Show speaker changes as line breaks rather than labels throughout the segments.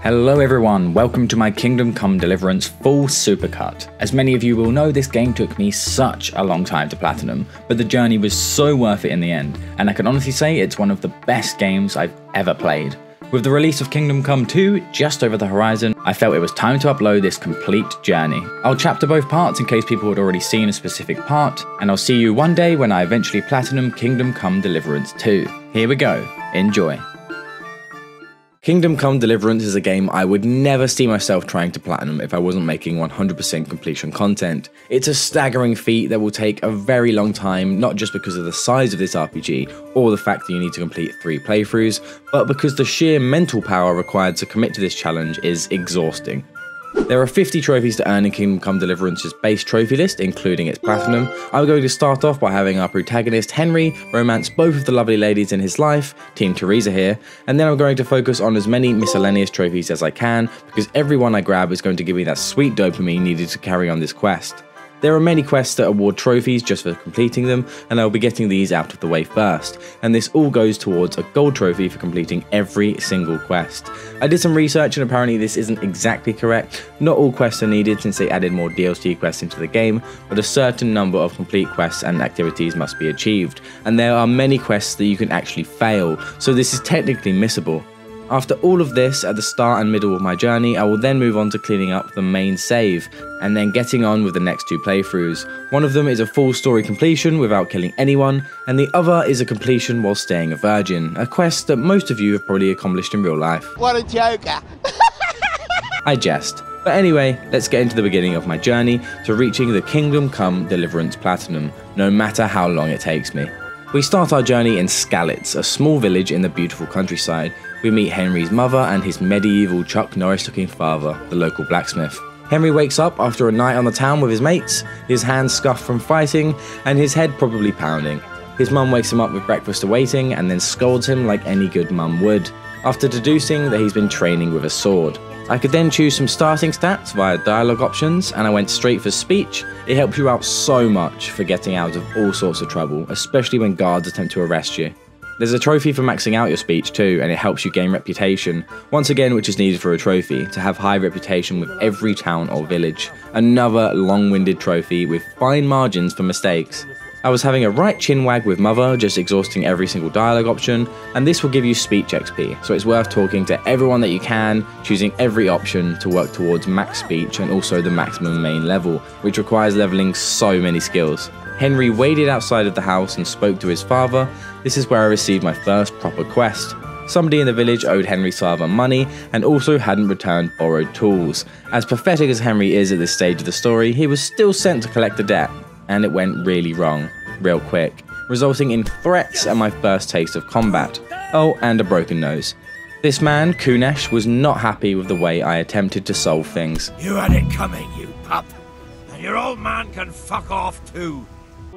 Hello everyone, welcome to my Kingdom Come Deliverance full supercut. As many of you will know, this game took me such a long time to platinum, but the journey was so worth it in the end, and I can honestly say it's one of the best games I've ever played. With the release of Kingdom Come 2 just over the horizon, I felt it was time to upload this complete journey. I'll chapter both parts in case people had already seen a specific part, and I'll see you one day when I eventually platinum Kingdom Come Deliverance 2. Here we go, enjoy. Kingdom Come Deliverance is a game I would never see myself trying to platinum if I wasn't making 100% completion content. It's a staggering feat that will take a very long time, not just because of the size of this RPG or the fact that you need to complete 3 playthroughs, but because the sheer mental power required to commit to this challenge is exhausting. There are 50 trophies to earn in Kingdom Come Deliverance's base trophy list, including its platinum. I'm going to start off by having our protagonist Henry romance both of the lovely ladies in his life, Team Teresa here, and then I'm going to focus on as many miscellaneous trophies as I can, because every one I grab is going to give me that sweet dopamine needed to carry on this quest. There are many quests that award trophies just for completing them, and I'll be getting these out of the way first, and this all goes towards a gold trophy for completing every single quest. I did some research and apparently this isn't exactly correct. Not all quests are needed since they added more DLC quests into the game, but a certain number of complete quests and activities must be achieved, and there are many quests that you can actually fail, so this is technically missable. After all of this, at the start and middle of my journey, I will then move on to cleaning up the main save, and then getting on with the next 2 playthroughs. One of them is a full story completion without killing anyone, and the other is a completion while staying a virgin, a quest that most of you have probably accomplished in real life.
What a joker!
I jest. But anyway, let's get into the beginning of my journey to reaching the Kingdom Come Deliverance Platinum, no matter how long it takes me. We start our journey in Skalitz, a small village in the beautiful countryside. We meet Henry's mother and his medieval Chuck Norris-looking father, the local blacksmith. Henry wakes up after a night on the town with his mates, his hands scuffed from fighting, and his head probably pounding. His mum wakes him up with breakfast awaiting and then scolds him like any good mum would, after deducing that he's been training with a sword. I could then choose some starting stats via dialogue options, and I went straight for speech. It helps you out so much for getting out of all sorts of trouble, especially when guards attempt to arrest you. There's a trophy for maxing out your speech too, and it helps you gain reputation, once again which is needed for a trophy, to have high reputation with every town or village. Another long-winded trophy with fine margins for mistakes. I was having a right chinwag with mother, just exhausting every single dialogue option, and this will give you speech XP, so it's worth talking to everyone that you can, choosing every option to work towards max speech and also the maximum main level, which requires leveling so many skills. Henry waited outside of the house and spoke to his father. This is where I received my first proper quest. Somebody in the village owed Henry's father money and also hadn't returned borrowed tools. As pathetic as Henry is at this stage of the story, he was still sent to collect the debt, and it went really wrong, real quick, resulting in threats and my first taste of combat. Oh, and a broken nose. This man, Kunesh, was not happy with the way I attempted to solve things.
You had it coming, you pup, and your old man can fuck off too.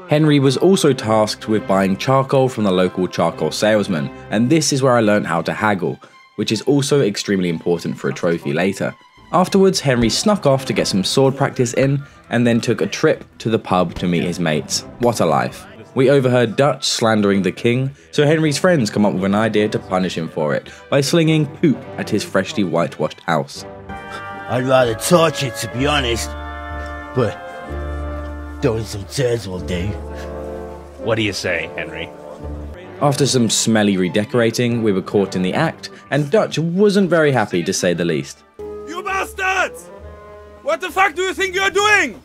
Henry was also tasked with buying charcoal from the local charcoal salesman, and this is where I learned how to haggle, which is also extremely important for a trophy later. Afterwards, Henry snuck off to get some sword practice in, and then took a trip to the pub to meet his mates. What a life. We overheard Dutch slandering the king, so Henry's friends come up with an idea to punish him for it, by slinging poop at his freshly whitewashed house.
I'd rather torch it, to be honest, but throwing some turds will do.
What do you say, Henry?
After some smelly redecorating, we were caught in the act, and Dutch wasn't very happy to say the least.
You bastards! What the fuck do you think you're doing?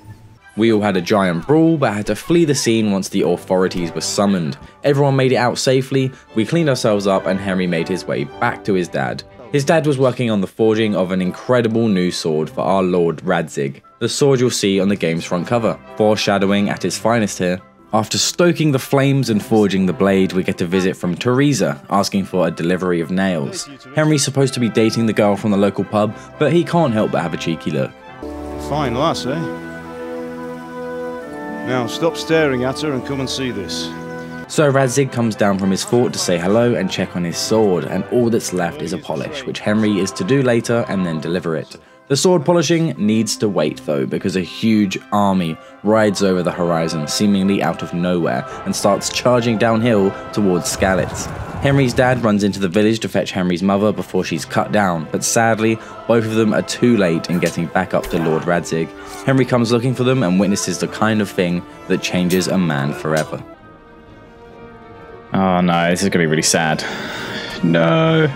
We all had a giant brawl, but had to flee the scene once the authorities were summoned. Everyone made it out safely, we cleaned ourselves up, and Henry made his way back to his dad. His dad was working on the forging of an incredible new sword for our Lord Radzig, the sword you'll see on the game's front cover, foreshadowing at its finest here. After stoking the flames and forging the blade, we get a visit from Teresa, asking for a delivery of nails. Henry's supposed to be dating the girl from the local pub, but he can't help but have a cheeky look.
Fine lass, eh? Now stop staring at her and come and see this.
So Radzig comes down from his fort to say hello and check on his sword, and all that's left is a polish, which Henry is to do later and then deliver it. The sword polishing needs to wait though, because a huge army rides over the horizon seemingly out of nowhere and starts charging downhill towards Skalitz. Henry's dad runs into the village to fetch Henry's mother before she's cut down, but sadly, both of them are too late in getting back up to Lord Radzig. Henry comes looking for them and witnesses the kind of thing that changes a man forever.
Oh no, this is going to be really sad. No.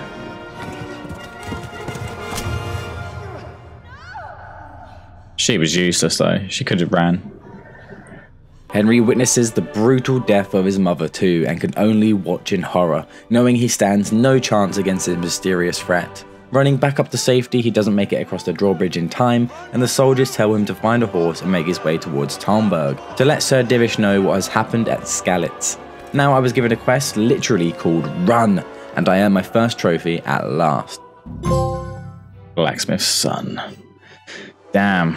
She was useless though. She could have ran.
Henry witnesses the brutal death of his mother too and can only watch in horror, knowing he stands no chance against this mysterious threat. Running back up to safety, he doesn't make it across the drawbridge in time, and the soldiers tell him to find a horse and make his way towards Talmberg to let Sir Divish know what has happened at Skalitz. Now I was given a quest literally called Run, and I earned my first trophy at last.
Blacksmith's son. Damn,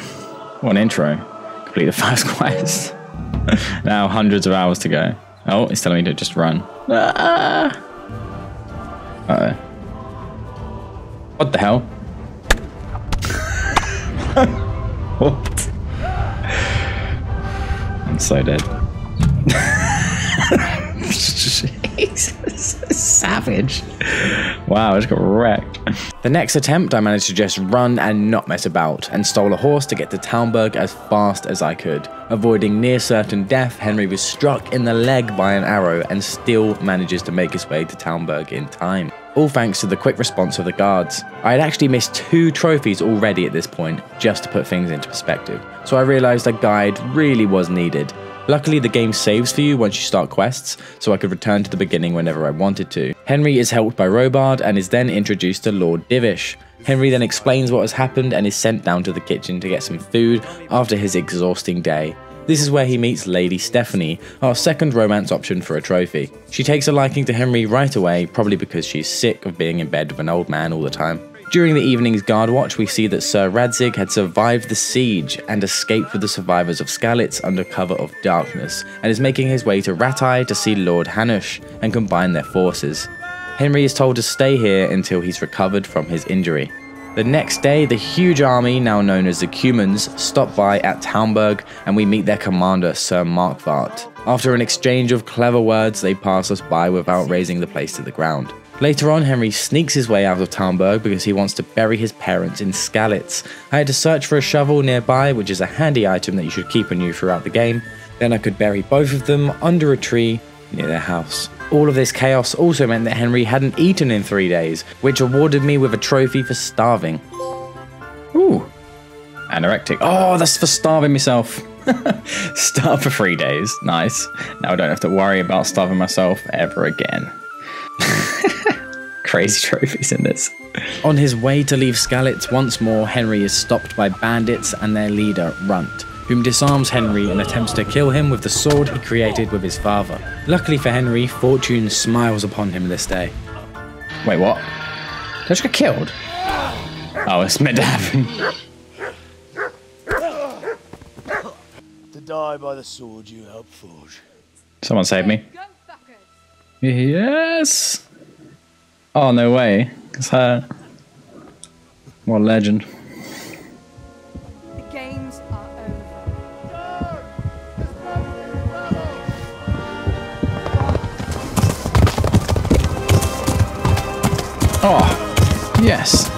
what an intro. Complete the first quest. Now hundreds of hours to go. Oh, it's telling me to just run. Uh-oh. What the hell? What? I'm so dead. Jesus, savage. Wow, I just got wrecked.
The next attempt I managed to just run and not mess about, and stole a horse to get to Talmberg as fast as I could. Avoiding near certain death, Henry was struck in the leg by an arrow and still manages to make his way to Talmberg in time. All thanks to the quick response of the guards. I had actually missed 2 trophies already at this point, just to put things into perspective, so I realised a guide really was needed. Luckily, the game saves for you once you start quests, so I could return to the beginning whenever I wanted to. Henry is helped by Robard and is then introduced to Lord Divish. Henry then explains what has happened and is sent down to the kitchen to get some food after his exhausting day. This is where he meets Lady Stephanie, our second romance option for a trophy. She takes a liking to Henry right away, probably because she's sick of being in bed with an old man all the time. During the evening's guard watch, we see that Sir Radzig had survived the siege and escaped with the survivors of Skalitz under cover of darkness, and is making his way to Rattay to see Lord Hanush and combine their forces. Henry is told to stay here until he's recovered from his injury. The next day, the huge army, now known as the Cumans, stop by at Talmberg, and we meet their commander, Sir Markvart. After an exchange of clever words, they pass us by without razing the place to the ground. Later on, Henry sneaks his way out of Talmberg because he wants to bury his parents in Skalitz. I had to search for a shovel nearby, which is a handy item that you should keep on you throughout the game. Then I could bury both of them under a tree near their house. All of this chaos also meant that Henry hadn't eaten in 3 days, which awarded me with a trophy for starving.
Ooh. Anorectic. Oh, that's for starving myself. Starve for 3 days. Nice. Now I don't have to worry about starving myself ever again. Crazy trophies in this.
On his way to leave Skalitz once more, Henry is stopped by bandits and their leader, Runt, whom disarms Henry and attempts to kill him with the sword he created with his father. Luckily for Henry, fortune smiles upon him this day.
Wait, what? Did I just get killed? Oh, it's meant to happen.
To die by the sword you helped forge.
Someone save me. Yes! Oh, no way. It's her. What a legend.
The games are over.
Oh, yes.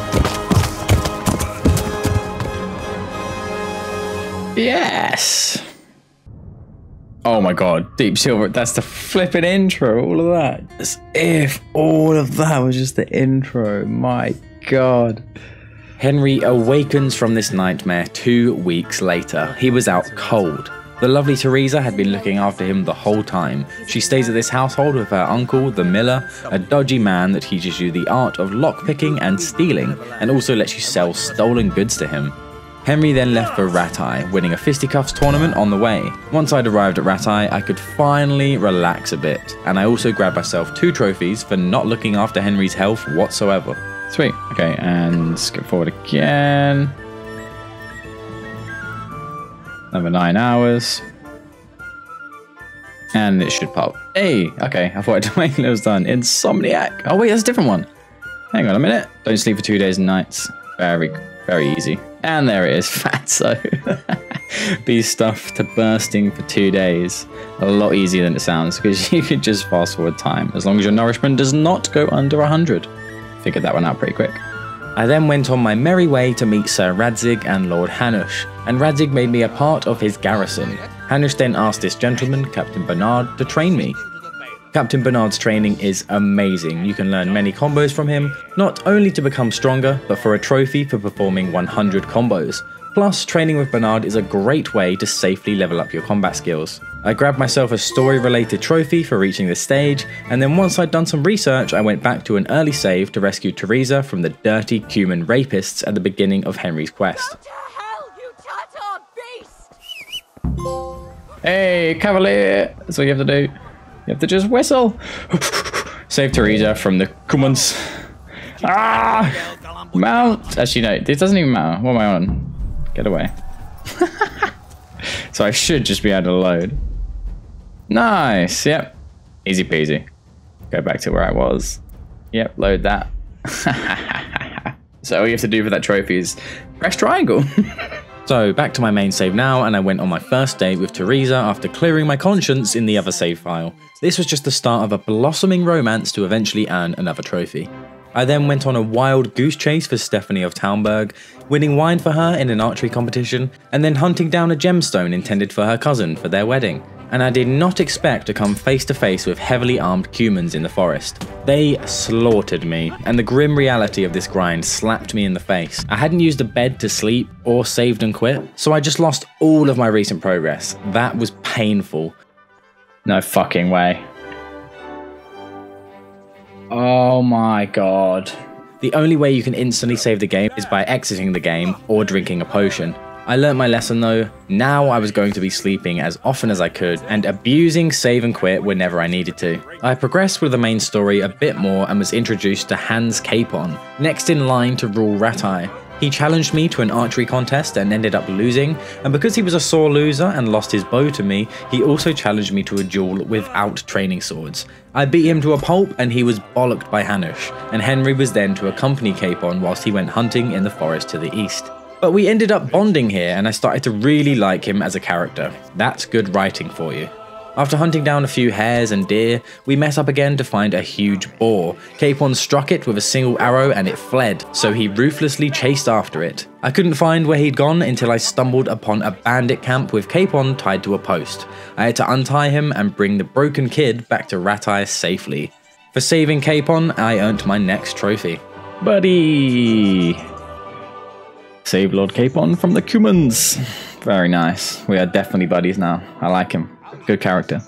Yes! Oh my god, Deep Silver, that's the flipping intro, all of that. As if all of that was just the intro, my god.
Henry awakens from this nightmare 2 weeks later. He was out cold. The lovely Teresa had been looking after him the whole time. She stays at this household with her uncle, the miller, a dodgy man that teaches you the art of lockpicking and stealing, and also lets you sell stolen goods to him. Henry then left for Rattay, winning a fisticuffs tournament on the way. Once I'd arrived at Rattay, I could finally relax a bit, and I also grabbed myself 2 trophies for not looking after Henry's health whatsoever.
Sweet. Okay, and skip forward again. Another 9 hours. And it should pop. Hey, okay, I thought I'd wait until it was done. Insomniac. Oh wait, that's a different one. Hang on a minute. Don't sleep for 2 days and nights. Very, very easy. And there it is, Fatso. be stuffed to bursting for 2 days. A lot easier than it sounds, because you could just fast forward time, as long as your nourishment does not go under 100. Figured that one out pretty quick. I then went on my merry way to meet Sir Radzig and Lord Hanush, and Radzig made me a part of his garrison. Hanush then asked this gentleman, Captain Bernard, to train me. Captain Bernard's training is amazing. You can learn many combos from him, not only to become stronger, but for a trophy for performing 100 combos. Plus, training with Bernard is a great way to safely level up your combat skills. I grabbed myself a story-related trophy for reaching this stage, and then once I'd done some research, I went back to an early save to rescue Teresa from the dirty cumin rapists at the beginning of Henry's quest.
Go to hell, you Tatar beast!
Hey, Cavalier! That's what you have to do. You have to just whistle. Save Teresa from the cumins. Ah! Mount! Actually, no, it doesn't even matter. What am I on? Get away. So I should just be able to load. Nice, yep. Easy peasy. Go back to where I was. Yep, load that. So all you have to do for that trophy is press triangle. So back to my main save now, and I went on my first date with Teresa after clearing my conscience in the other save file. This was just the start of a blossoming romance to eventually earn another trophy. I then went on a wild goose chase for Stephanie of Talmberg, winning wine for her in an archery competition, and then hunting down a gemstone intended for her cousin for their wedding. And I did not expect to come face to face with heavily armed cumins in the forest. They slaughtered me, and the grim reality of this grind slapped me in the face. I hadn't used a bed to sleep or saved and quit, so I just lost all of my recent progress. That was painful. No fucking way. Oh my god. The only way you can instantly save the game is by exiting the game or drinking a potion. I learnt my lesson though. Now I was going to be sleeping as often as I could and abusing save and quit whenever I needed to. I progressed with the main story a bit more and was introduced to Hans Capon, next in line to rule Rattay. He challenged me to an archery contest and ended up losing, and because he was a sore loser and lost his bow to me, he also challenged me to a duel without training swords. I beat him to a pulp and he was bollocked by Hanush, and Henry was then to accompany Capon whilst he went hunting in the forest to the east. But we ended up bonding here and I started to really like him as a character. That's good writing for you. After hunting down a few hares and deer, we met up again to find a huge boar. Capon struck it with a single arrow and it fled, so he ruthlessly chased after it. I couldn't find where he'd gone until I stumbled upon a bandit camp with Capon tied to a post. I had to untie him and bring the broken kid back to Rattay safely. For saving Capon, I earned my next trophy. Buddy! Save Lord Capon from the cumins. Very nice. We are definitely buddies now. I like him. Good character.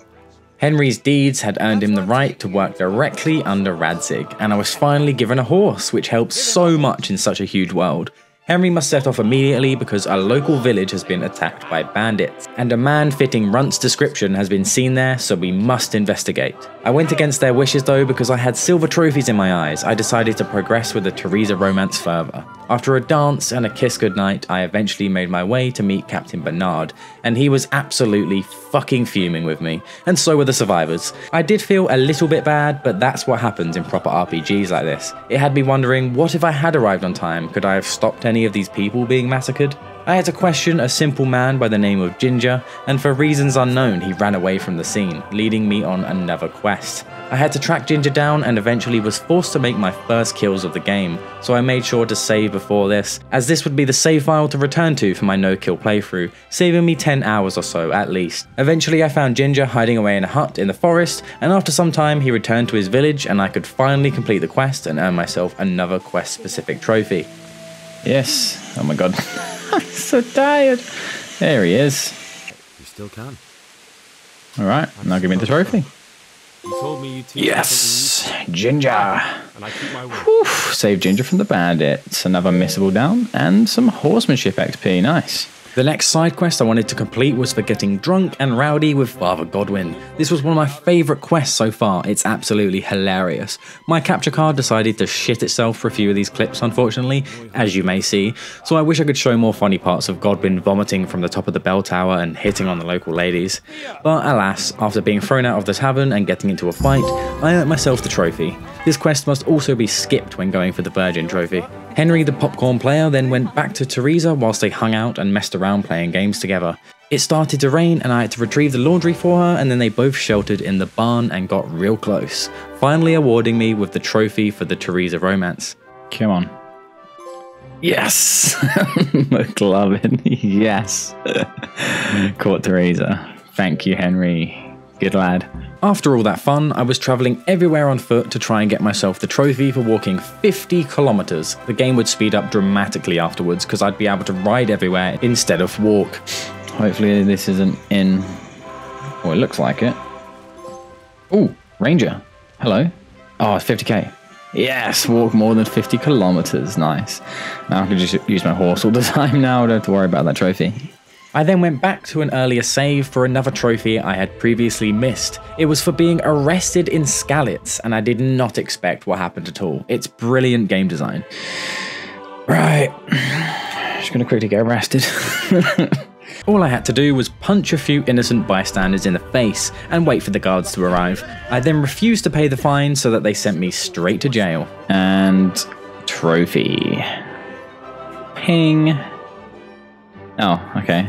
Henry's deeds had earned him the right to work directly under Radzig, and I was finally given a horse, which helps so much in such a huge world. Henry must set off immediately because a local village has been attacked by bandits, and a man fitting Runt's description has been seen there, so we must investigate. I went against their wishes though because I had silver trophies in my eyes. I decided to progress with the Teresa romance further. After a dance and a kiss goodnight, I eventually made my way to meet Captain Bernard, and he was absolutely fucking fuming with me, and so were the survivors. I did feel a little bit bad, but that's what happens in proper RPGs like this. It had me wondering, what if I had arrived on time? Could I have stopped any of these people being massacred? I had to question a simple man by the name of Ginger, and for reasons unknown he ran away from the scene, leading me on another quest. I had to track Ginger down and eventually was forced to make my first kills of the game, so I made sure to save before this, as this would be the save file to return to for my no-kill playthrough, saving me 10 hours or so at least. Eventually I found Ginger hiding away in a hut in the forest, and after some time he returned to his village and I could finally complete the quest and earn myself another quest-specific trophy. Yes, oh my god. I'm so tired. There he is.
You still can.
Alright, now give me the trophy.
You told me you teach
Yes! Ginger!
and I keep my word.
Whew, save Ginger from the bandits. Another missable down, and some horsemanship XP. Nice. The next side quest I wanted to complete was for getting drunk and rowdy with Father Godwin. This was one of my favourite quests so far. It's absolutely hilarious. My capture card decided to shit itself for a few of these clips, unfortunately, as you may see, so I wish I could show more funny parts of Godwin vomiting from the top of the bell tower and hitting on the local ladies. But alas, after being thrown out of the tavern and getting into a fight, I earned myself the trophy. This quest must also be skipped when going for the Virgin trophy.
Henry the popcorn player then went back to Teresa whilst they hung out and messed around playing games together. It started to rain and I had to retrieve the laundry for her, and then they both sheltered in the barn and got real close, finally awarding me with the trophy for the Teresa romance.
Come on. Yes! McLovin, yes. Caught Teresa. Thank you, Henry. Good lad.
After all that fun, I was travelling everywhere on foot to try and get myself the trophy for walking 50 kilometres. The game would speed up dramatically afterwards because I'd be able to ride everywhere instead of walk.
Hopefully this isn't in... Oh, it looks like it. Oh, Ranger. Hello. Oh, it's 50k. Yes, walk more than 50 kilometers. Nice. Now I can just use my horse all the time now. I don't have to worry about that trophy.
I then went back to an earlier save for another trophy I had previously missed. It was for being arrested in Skalitz, and I did not expect what happened at all. It's brilliant game design.
Right. Just gonna quickly get arrested.
All I had to do was punch a few innocent bystanders in the face and wait for the guards to arrive. I then refused to pay the fine, so that they sent me straight to jail.
And trophy. Ping. Oh, okay.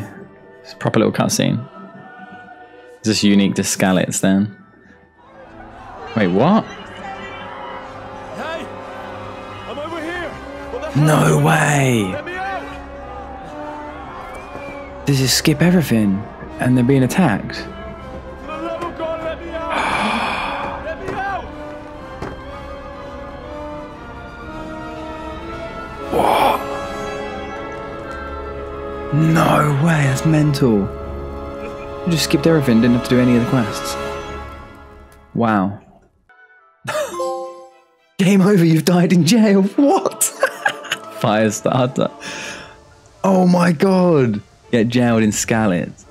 It's a proper little cutscene. Is this unique to Skalitz then? Wait, what?
Hey! I'm over here!
No way!
Let me out!
Does it skip everything? And they're being attacked?
For the love of God, let me out! Let me out!
No way, that's mental. You just skipped everything, didn't have to do any of the quests. Wow. Game over, you've died in jail. What? Firestarter. Oh my god. Get jailed in Skalitz.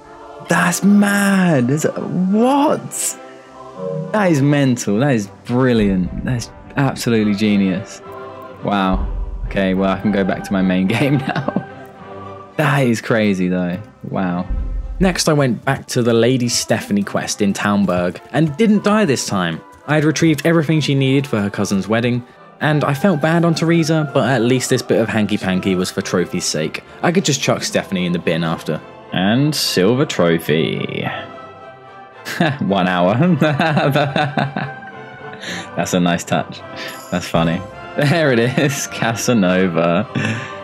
That's mad. What? That is mental. That is brilliant. That's absolutely genius. Wow. Okay, well I can go back to my main game now. That is crazy though. Wow.
Next I went back to the Lady Stephanie quest in Townburg, and didn't die this time. I had retrieved everything she needed for her cousin's wedding, and I felt bad on Teresa, but at least this bit of hanky-panky was for trophy's sake. I could just chuck Stephanie in the bin after.
And silver trophy. 1 hour. That's a nice touch. That's funny. There it is, Casanova.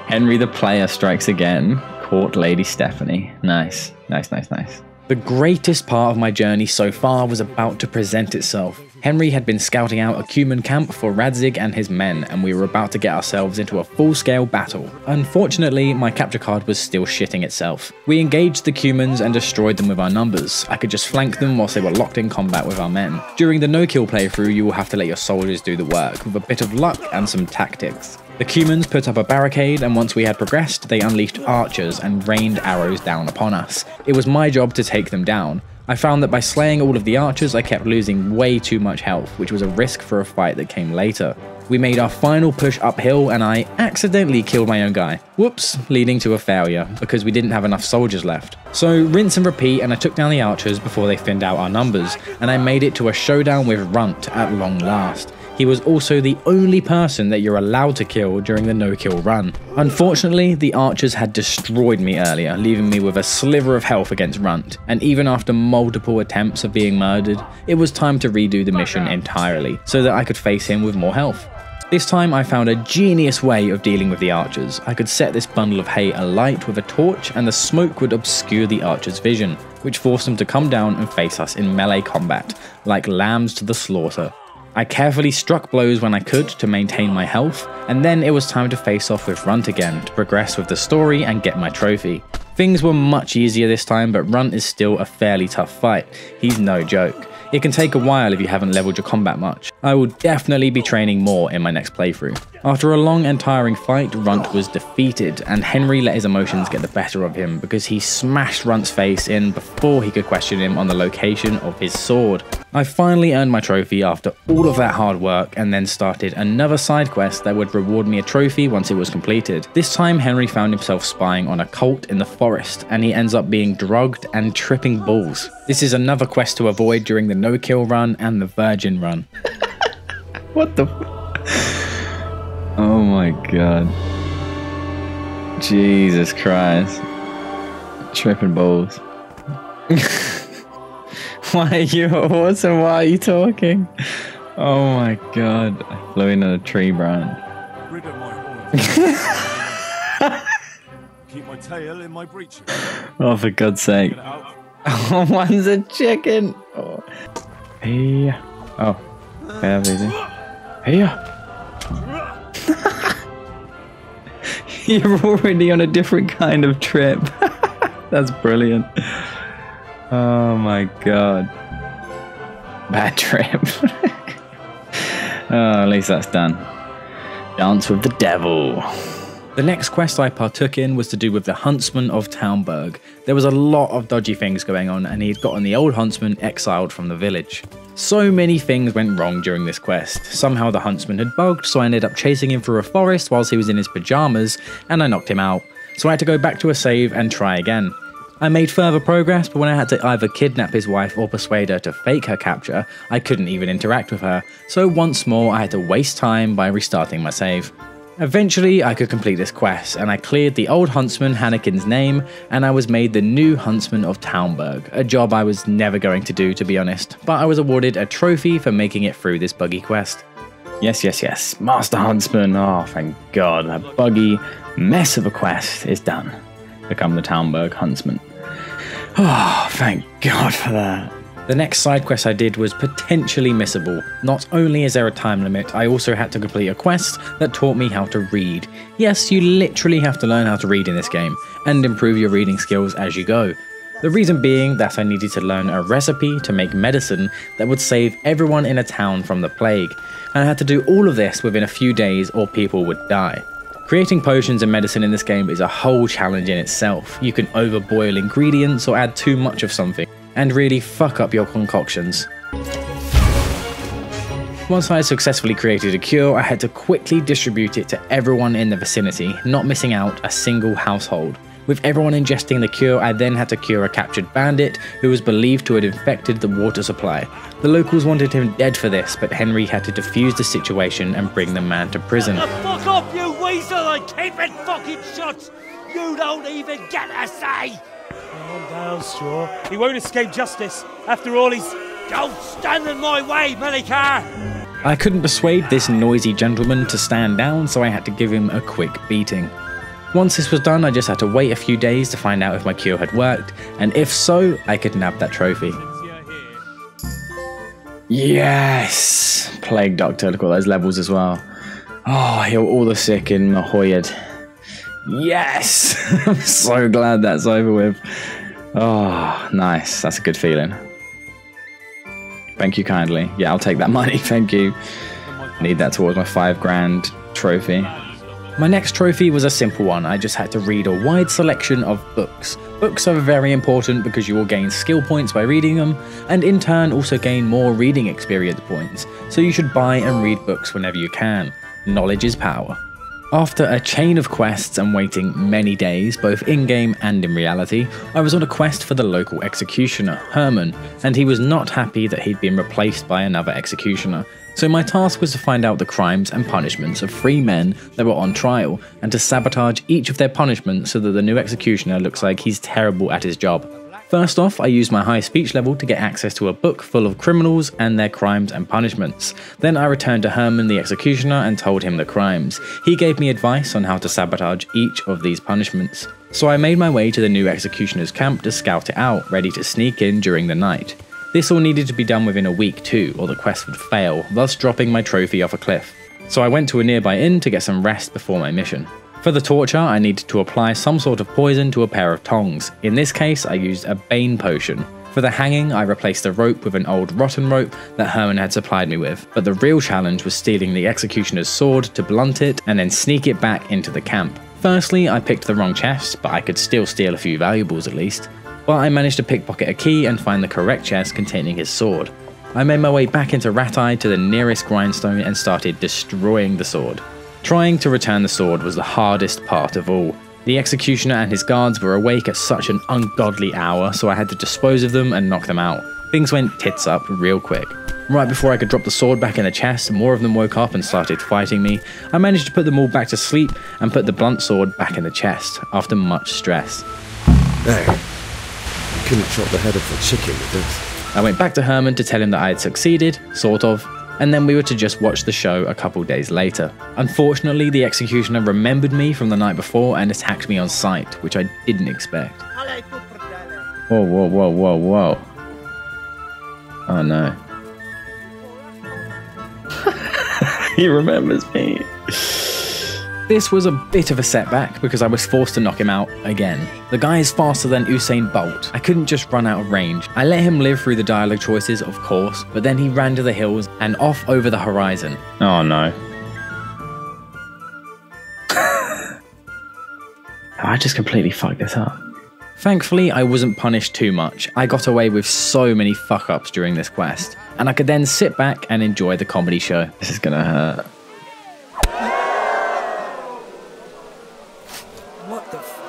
Henry the player strikes again. Caught Lady Stephanie. Nice, nice, nice, nice.
The greatest part of my journey so far was about to present itself. Henry had been scouting out a Cuman camp for Radzig and his men, and we were about to get ourselves into a full-scale battle. Unfortunately, my capture card was still shitting itself. We engaged the Cumans and destroyed them with our numbers. I could just flank them whilst they were locked in combat with our men. During the no-kill playthrough, you will have to let your soldiers do the work, with a bit of luck and some tactics. The Cumans put up a barricade, and once we had progressed, they unleashed archers and rained arrows down upon us. It was my job to take them down. I found that by slaying all of the archers, I kept losing way too much health, which was a risk for a fight that came later. We made our final push uphill, and I accidentally killed my own guy. Whoops, leading to a failure, because we didn't have enough soldiers left. So rinse and repeat, and I took down the archers before they thinned out our numbers, and I made it to a showdown with Runt at long last. He was also the only person that you're allowed to kill during the no-kill run. Unfortunately, the archers had destroyed me earlier, leaving me with a sliver of health against Runt, and even after multiple attempts of being murdered, it was time to redo the mission entirely, so that I could face him with more health. This time I found a genius way of dealing with the archers. I could set this bundle of hay alight with a torch, and the smoke would obscure the archers' vision, which forced them to come down and face us in melee combat, like lambs to the slaughter. I carefully struck blows when I could to maintain my health, and then it was time to face off with Runt again to progress with the story and get my trophy. Things were much easier this time, but Runt is still a fairly tough fight. He's no joke. It can take a while if you haven't leveled your combat much. I will definitely be training more in my next playthrough. After a long and tiring fight, Runt was defeated, and Henry let his emotions get the better of him because he smashed Runt's face in before he could question him on the location of his sword. I finally earned my trophy after all of that hard work, and then started another side quest that would reward me a trophy once it was completed. This time Henry found himself spying on a cult in the forest, and he ends up being drugged and tripping balls. This is another quest to avoid during the no-kill run and the virgin run.
What the Oh my god. Jesus Christ. Tripping balls. Why are you awesome? Why are you talking? Oh my god. I flew into a tree branch.
Rid of my horns. Keep my tail in my breeches.
Oh, for God's sake.
Get it out.
Oh, one's a chicken. Oh. Hey. Oh. Yeah, easy. Hey. You're already on a different kind of trip. That's brilliant. Oh my god. Bad trip. Oh, at least that's done. Dance with the devil. The next quest I partook in was to do with the Huntsman of Townburg. There was a lot of dodgy things going on, and he'd gotten the old huntsman exiled from the village. So many things went wrong during this quest. Somehow the huntsman had bugged, so I ended up chasing him through a forest whilst he was in his pyjamas, and I knocked him out. So I had to go back to a save and try again. I made further progress, but when I had to either kidnap his wife or persuade her to fake her capture, I couldn't even interact with her, so once more I had to waste time by restarting my save. Eventually I could complete this quest, and I cleared the old huntsman Hannikin's name, and I was made the new Huntsman of Townburg, a job I was never going to do, to be honest, but I was awarded a trophy for making it through this buggy quest. Yes, yes, yes, Master Huntsman, oh thank God, that buggy mess of a quest is done. Become the Townburg Huntsman. Oh, thank God for that. The next side quest I did was potentially missable. Not only is there a time limit, I also had to complete a quest that taught me how to read. Yes, you literally have to learn how to read in this game, and improve your reading skills as you go. The reason being that I needed to learn a recipe to make medicine that would save everyone in a town from the plague, and I had to do all of this within a few days or people would die. Creating potions and medicine in this game is a whole challenge in itself. You can overboil ingredients or add too much of something, and really fuck up your concoctions. Once I had successfully created a cure, I had to quickly distribute it to everyone in the vicinity, not missing out a single household. With everyone ingesting the cure, I then had to cure a captured bandit who was believed to have infected the water supply. The locals wanted him dead for this, but Henry had to defuse the situation and bring the man to prison.
Fuck off, you weasel, and keep it fucking shut! You don't even get a say!
Calm down, Straw. He won't escape justice. After all, he's...
Don't stand in my way, Melikar!
I couldn't persuade this noisy gentleman to stand down, so I had to give him a quick beating. Once this was done, I just had to wait a few days to find out if my cure had worked, and if so, I could nab that trophy. Yes! Plague Doctor, look at those levels as well. Oh, heal all the sick in Mahoyad. Yes! I'm so glad that's over with. Oh, nice. That's a good feeling. Thank you kindly. Yeah, I'll take that money. Thank you. Need that towards my 5 grand trophy. My next trophy was a simple one. I just had to read a wide selection of books. Books are very important because you will gain skill points by reading them, and in turn also gain more reading experience points, so you should buy and read books whenever you can. Knowledge is power. After a chain of quests and waiting many days, both in-game and in reality, I was on a quest for the local executioner, Herman, and he was not happy that he'd been replaced by another executioner. So my task was to find out the crimes and punishments of 3 men that were on trial, and to sabotage each of their punishments so that the new executioner looks like he's terrible at his job. First off, I used my high speech level to get access to a book full of criminals and their crimes and punishments. Then I returned to Herman the executioner and told him the crimes. He gave me advice on how to sabotage each of these punishments. So I made my way to the new executioner's camp to scout it out, ready to sneak in during the night. This all needed to be done within a week too, or the quest would fail, thus dropping my trophy off a cliff. So I went to a nearby inn to get some rest before my mission. For the torture, I needed to apply some sort of poison to a pair of tongs. In this case, I used a bane potion. For the hanging, I replaced the rope with an old rotten rope that Herman had supplied me with, but the real challenge was stealing the executioner's sword to blunt it and then sneak it back into the camp. Firstly, I picked the wrong chest, but I could still steal a few valuables at least. But I managed to pickpocket a key and find the correct chest containing his sword. I made my way back into Ratai to the nearest grindstone and started destroying the sword. Trying to return the sword was the hardest part of all. The executioner and his guards were awake at such an ungodly hour, so I had to dispose of them and knock them out.
things went tits up real quick. Right before I could drop the sword back in the chest, more of them woke up and started fighting me. I managed to put them all back to sleep and put the blunt sword back in the chest after much stress.
Hey, you couldn't chop the head off a chicken with this.
I went back to Herman to tell him that I had succeeded, sort of, and then we were to just watch the show a couple days later. Unfortunately, the executioner remembered me from the night before and attacked me on sight, which I didn't expect. Whoa, whoa, whoa, whoa, whoa. Oh no. He remembers me. This was a bit of a setback because I was forced to knock him out again. The guy is faster than Usain Bolt. I couldn't just run out of range. I let him live through the dialogue choices, of course, but then he ran to the hills and off over the horizon. Oh no. I just completely fucked this up. Thankfully, I wasn't punished too much. I got away with so many fuck-ups during this quest, and I could then sit back and enjoy the comedy show. This is gonna hurt.
What the f-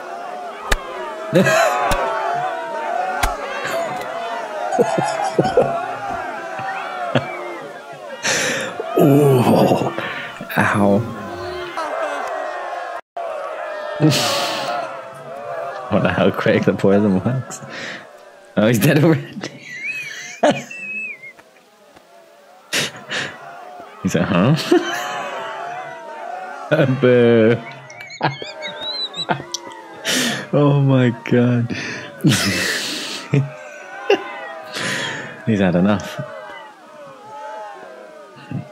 Oh, ow. I wonder how quick the poison works. Oh, he's dead already. He's like, huh? Boo. Oh my god. He's had enough.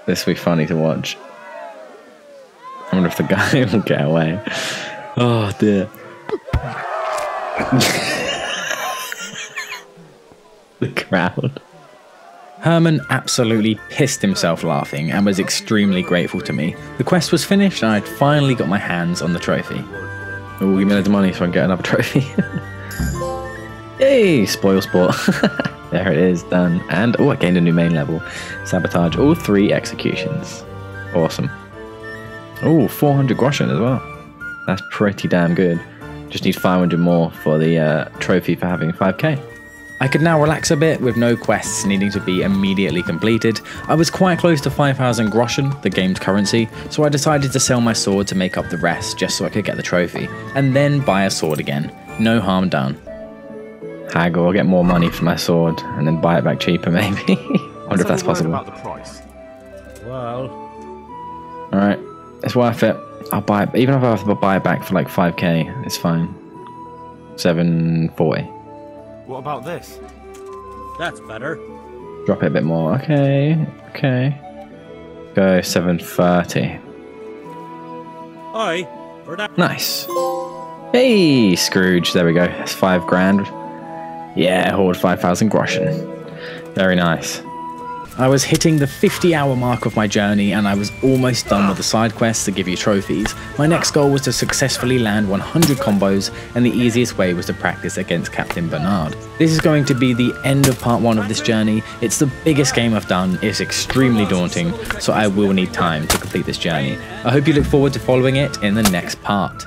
This will be funny to watch. I wonder if the guy will get away. Oh dear. The crowd. Herman absolutely pissed himself laughing and was extremely grateful to me. The quest was finished and I'd finally got my hands on the trophy. Oh, give me loads of money so I can get another trophy. Yay! Spoil sport. There it is, done. And, oh, I gained a new main level. Sabotage all 3 executions. Awesome. Oh, 400 groschen as well. That's pretty damn good. Just need 500 more for the trophy for having 5k. I could now relax a bit with no quests needing to be immediately completed. I was quite close to 5,000 groschen, the game's currency, so I decided to sell my sword to make up the rest just so I could get the trophy, and then buy a sword again. No harm done. Haggle, I'll get more money for my sword and then buy it back cheaper maybe. I wonder if that's possible.
About the price.
Well,
Alright, it's worth it. I'll buy it, even if I have to buy it back for like 5k, it's fine. 740.
What about this?
that's better.
Drop it a bit more. Okay, okay. Go 730.
Aye, for that.
Nice. Hey, Scrooge. There we go. That's 5 grand. Yeah, hoard 5,000 groschen. Very nice. I was hitting the 50-hour mark of my journey and I was almost done with the side quests that give you trophies. My next goal was to successfully land 100 combos, and the easiest way was to practice against Captain Bernard. This is going to be the end of part 1 of this journey. It's the biggest game I've done, it's extremely daunting, so I will need time to complete this journey. I hope you look forward to following it in the next part.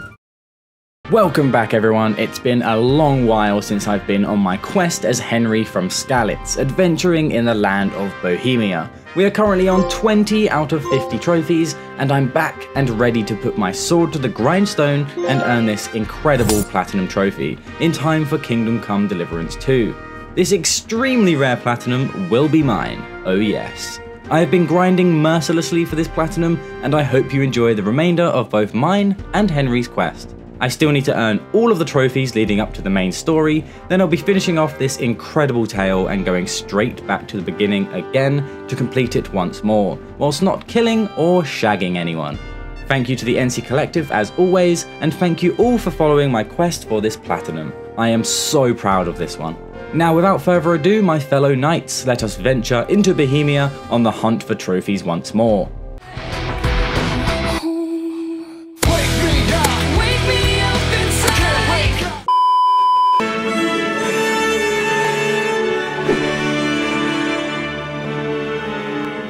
Welcome back everyone, it's been a long while since I've been on my quest as Henry from Skalitz, adventuring in the land of Bohemia. We are currently on 20 out of 50 trophies, and I'm back and ready to put my sword to the grindstone and earn this incredible platinum trophy, in time for Kingdom Come Deliverance 2. This extremely rare platinum will be mine, oh yes. I have been grinding mercilessly for this platinum, and I hope you enjoy the remainder of both mine and Henry's quest. I still need to earn all of the trophies leading up to the main story, then I'll be finishing off this incredible tale and going straight back to the beginning again to complete it once more, whilst not killing or shagging anyone. Thank you to the NC Collective as always, and thank you all for following my quest for this platinum. I am so proud of this one. Now without further ado, my fellow knights, let us venture into Bohemia on the hunt for trophies once more.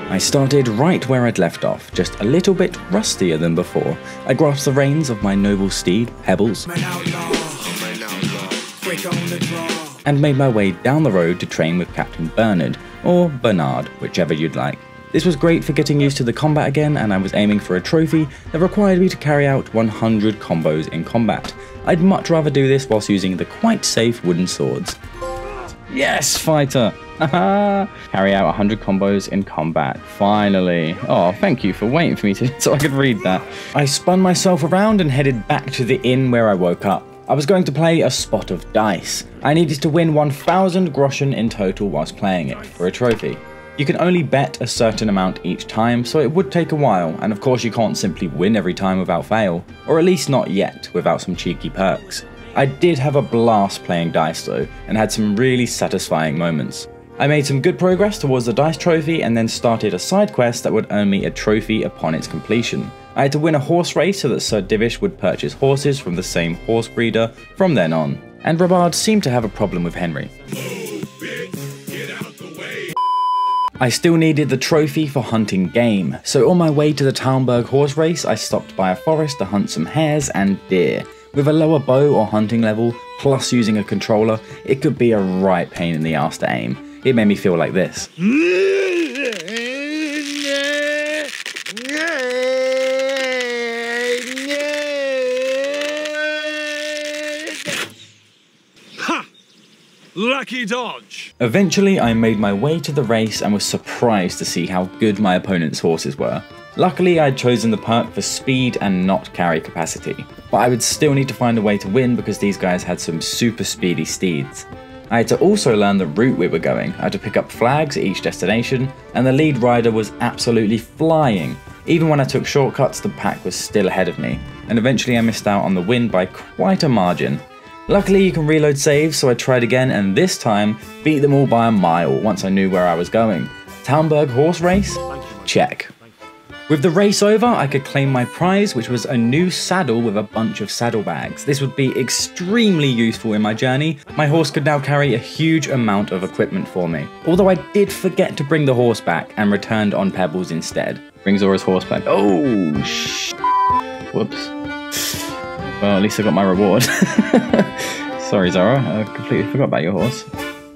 I started right where I'd left off, just a little bit rustier than before. I grasped the reins of my noble steed, Pebbles. and made my way down the road to train with Captain Bernard, or Bernard, whichever you'd like. This was great for getting used to the combat again, and I was aiming for a trophy that required me to carry out 100 combos in combat. I'd much rather do this whilst using the quite safe wooden swords. Yes, fighter! Carry out 100 combos in combat. Finally. Oh, thank you for waiting for me so I could read that. I spun myself around and headed back to the inn where I woke up. I was going to play a spot of dice. I needed to win 1,000 groschen in total whilst playing it for a trophy. You can only bet a certain amount each time, so it would take a while, and of course you can't simply win every time without fail, or at least not yet without some cheeky perks. I did have a blast playing dice though, and had some really satisfying moments. I made some good progress towards the dice trophy and then started a side quest that would earn me a trophy upon its completion. I had to win a horse race so that Sir Divish would purchase horses from the same horse breeder from then on, and Robard seemed to have a problem with Henry. I still needed the trophy for hunting game, so on my way to the Talmberg horse race I stopped by a forest to hunt some hares and deer. With a lower bow or hunting level, plus using a controller, it could be a right pain in the ass to aim. It made me feel like this.
Ha! Lucky dodge!
Eventually I made my way to the race and was surprised to see how good my opponent's horses were. Luckily I'd chosen the perk for speed and not carry capacity, but I would still need to find a way to win because these guys had some super speedy steeds. I had to also learn the route we were going. I had to pick up flags at each destination, and the lead rider was absolutely flying. Even when I took shortcuts, the pack was still ahead of me, and eventually I missed out on the win by quite a margin. Luckily you can reload saves, so I tried again and this time beat them all by a mile once I knew where I was going. Talmberg horse race? Check. With the race over, I could claim my prize, which was a new saddle with a bunch of saddlebags. This would be extremely useful in my journey. My horse could now carry a huge amount of equipment for me. Although I did forget to bring the horse back and returned on pebbles instead. Bring Zora's horse back. Oh, whoops. Well, at least I got my reward. Sorry, Zora, I completely forgot about your horse.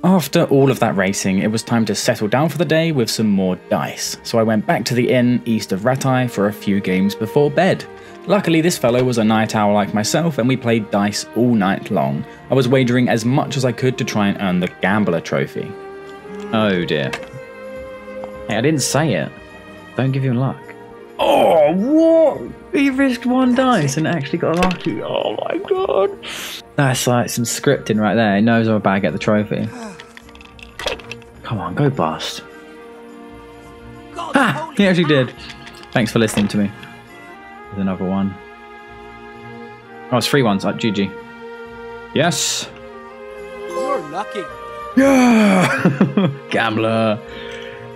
After all of that racing, it was time to settle down for the day with some more dice, so I went back to the inn east of Rattay for a few games before bed. Luckily this fellow was a night owl like myself and we played dice all night long. I was wagering as much as I could to try and earn the Gambler trophy. Oh dear. Hey, I didn't say it. Don't give you luck. Oh, what? He risked one dice and actually got lucky. Oh my god. That's like some scripting right there. He knows I'm about to get the trophy. Come on, go bust. Ah, he actually did. Thanks for listening to me. There's another one. Oh, it's 3 ones. GG. Yes.
You're lucky.
Yeah. Gambler.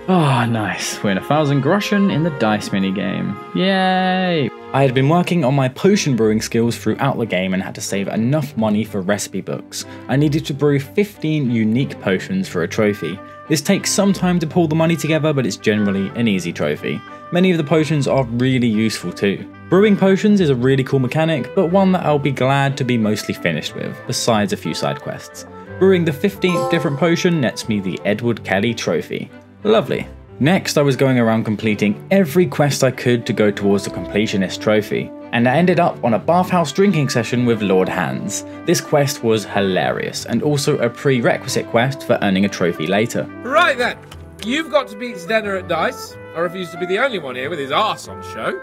Oh, nice. We're in 1,000 groschen in the dice minigame. Yay! I had been working on my potion brewing skills throughout the game and had to save enough money for recipe books. I needed to brew 15 unique potions for a trophy. This takes some time to pull the money together, but it's generally an easy trophy. Many of the potions are really useful too. Brewing potions is a really cool mechanic, but one that I'll be glad to be mostly finished with, besides a few side quests. Brewing the 15th different potion nets me the Edward Kelly trophy. Lovely. Next I was going around completing every quest I could to go towards the completionist trophy, and I ended up on a bathhouse drinking session with Lord Hans. This quest was hilarious, and also a prerequisite quest for earning a trophy later.
Right then, you've got to beat Zdenna at dice. I refuse to be the only one here with his arse on show.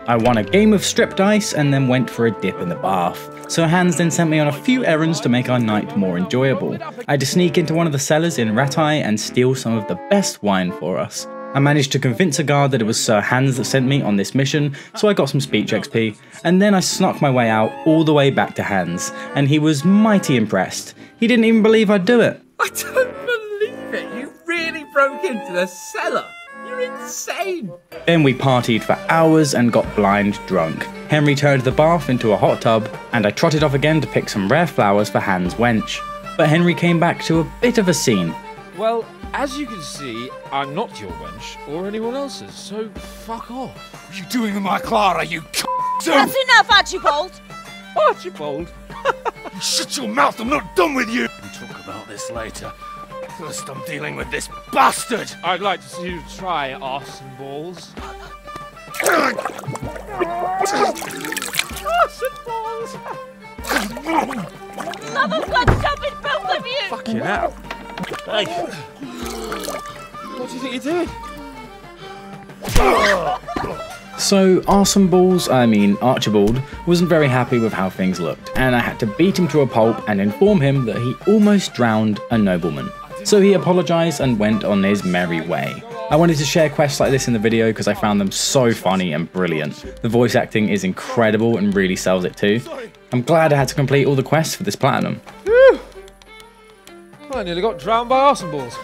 I won a game of strip dice and then went for a dip in the bath. So Hans then sent me on a few errands to make our night more enjoyable. I had to sneak into one of the cellars in Rattay and steal some of the best wine for us. I managed to convince a guard that it was Sir Hans that sent me on this mission, so I got some speech XP, and then I snuck my way out all the way back to Hans, and he was mighty impressed. He didn't even believe I'd do it.
I don't believe it, you really broke into the cellar. You're insane!
Then we partied for hours and got blind drunk. Henry turned the bath into a hot tub, and I trotted off again to pick some rare flowers for Hans' wench. But Henry came back to a bit of a scene.
Well, as you can see, I'm not your wench or anyone else's, so fuck off.
What are you doing with my Clara, you
That's enough, Archibald!
Archibald?
Shut your mouth, I'm not done with you! talk about this later. First, I'm dealing with this bastard!
I'd like to see you try arson balls.
Arson balls!
Motherfucker, stop it, both of you!
Fucking hell.
Hey!
What do you think you're doing?
So Archibald wasn't very happy with how things looked, and I had to beat him to a pulp and inform him that he almost drowned a nobleman. So he apologised and went on his merry way. I wanted to share quests like this in the video because I found them so funny and brilliant. The voice acting is incredible and really sells it too. I'm glad I had to complete all the quests for this platinum.
Whew. I nearly got drowned by arson balls.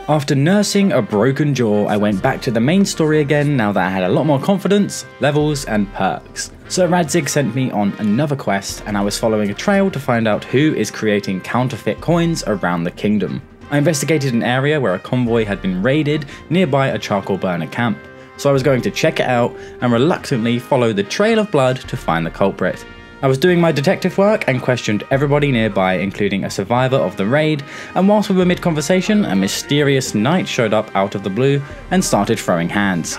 After nursing a broken jaw, I went back to the main story again now that I had a lot more confidence, levels and perks. Sir Radzig sent me on another quest and I was following a trail to find out who is creating counterfeit coins around the kingdom. I investigated an area where a convoy had been raided nearby a charcoal burner camp, so I was going to check it out and reluctantly follow the trail of blood to find the culprit. I was doing my detective work and questioned everybody nearby, including a survivor of the raid, and whilst we were mid-conversation, a mysterious knight showed up out of the blue and started throwing hands.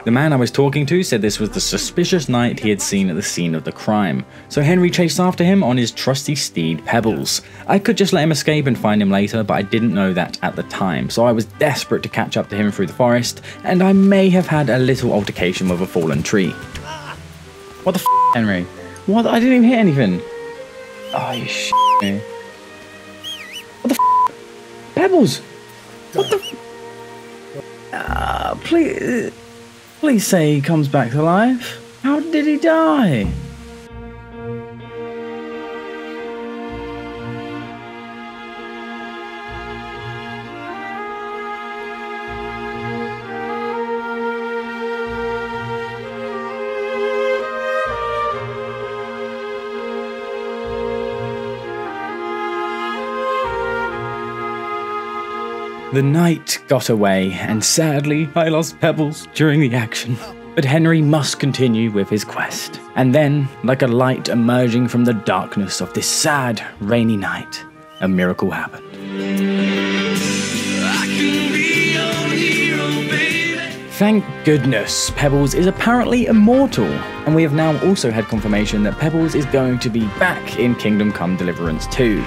The man I was talking to said this was the suspicious knight he had seen at the scene of the crime, so Henry chased after him on his trusty steed Pebbles. I could just let him escape and find him later, but I didn't know that at the time, so I was desperate to catch up to him through the forest, and I may have had a little altercation with a fallen tree. What the f***, Henry? What? I didn't even hit anything. Oh, you shit me. What the f***? Pebbles! What the f***? Please say he comes back to life. How did he die? The knight got away, and sadly, I lost Pebbles during the action. But Henry must continue with his quest. And then, like a light emerging from the darkness of this sad, rainy night, a miracle happened. Thank goodness, Pebbles is apparently immortal, and we have now also had confirmation that Pebbles is going to be back in Kingdom Come Deliverance 2.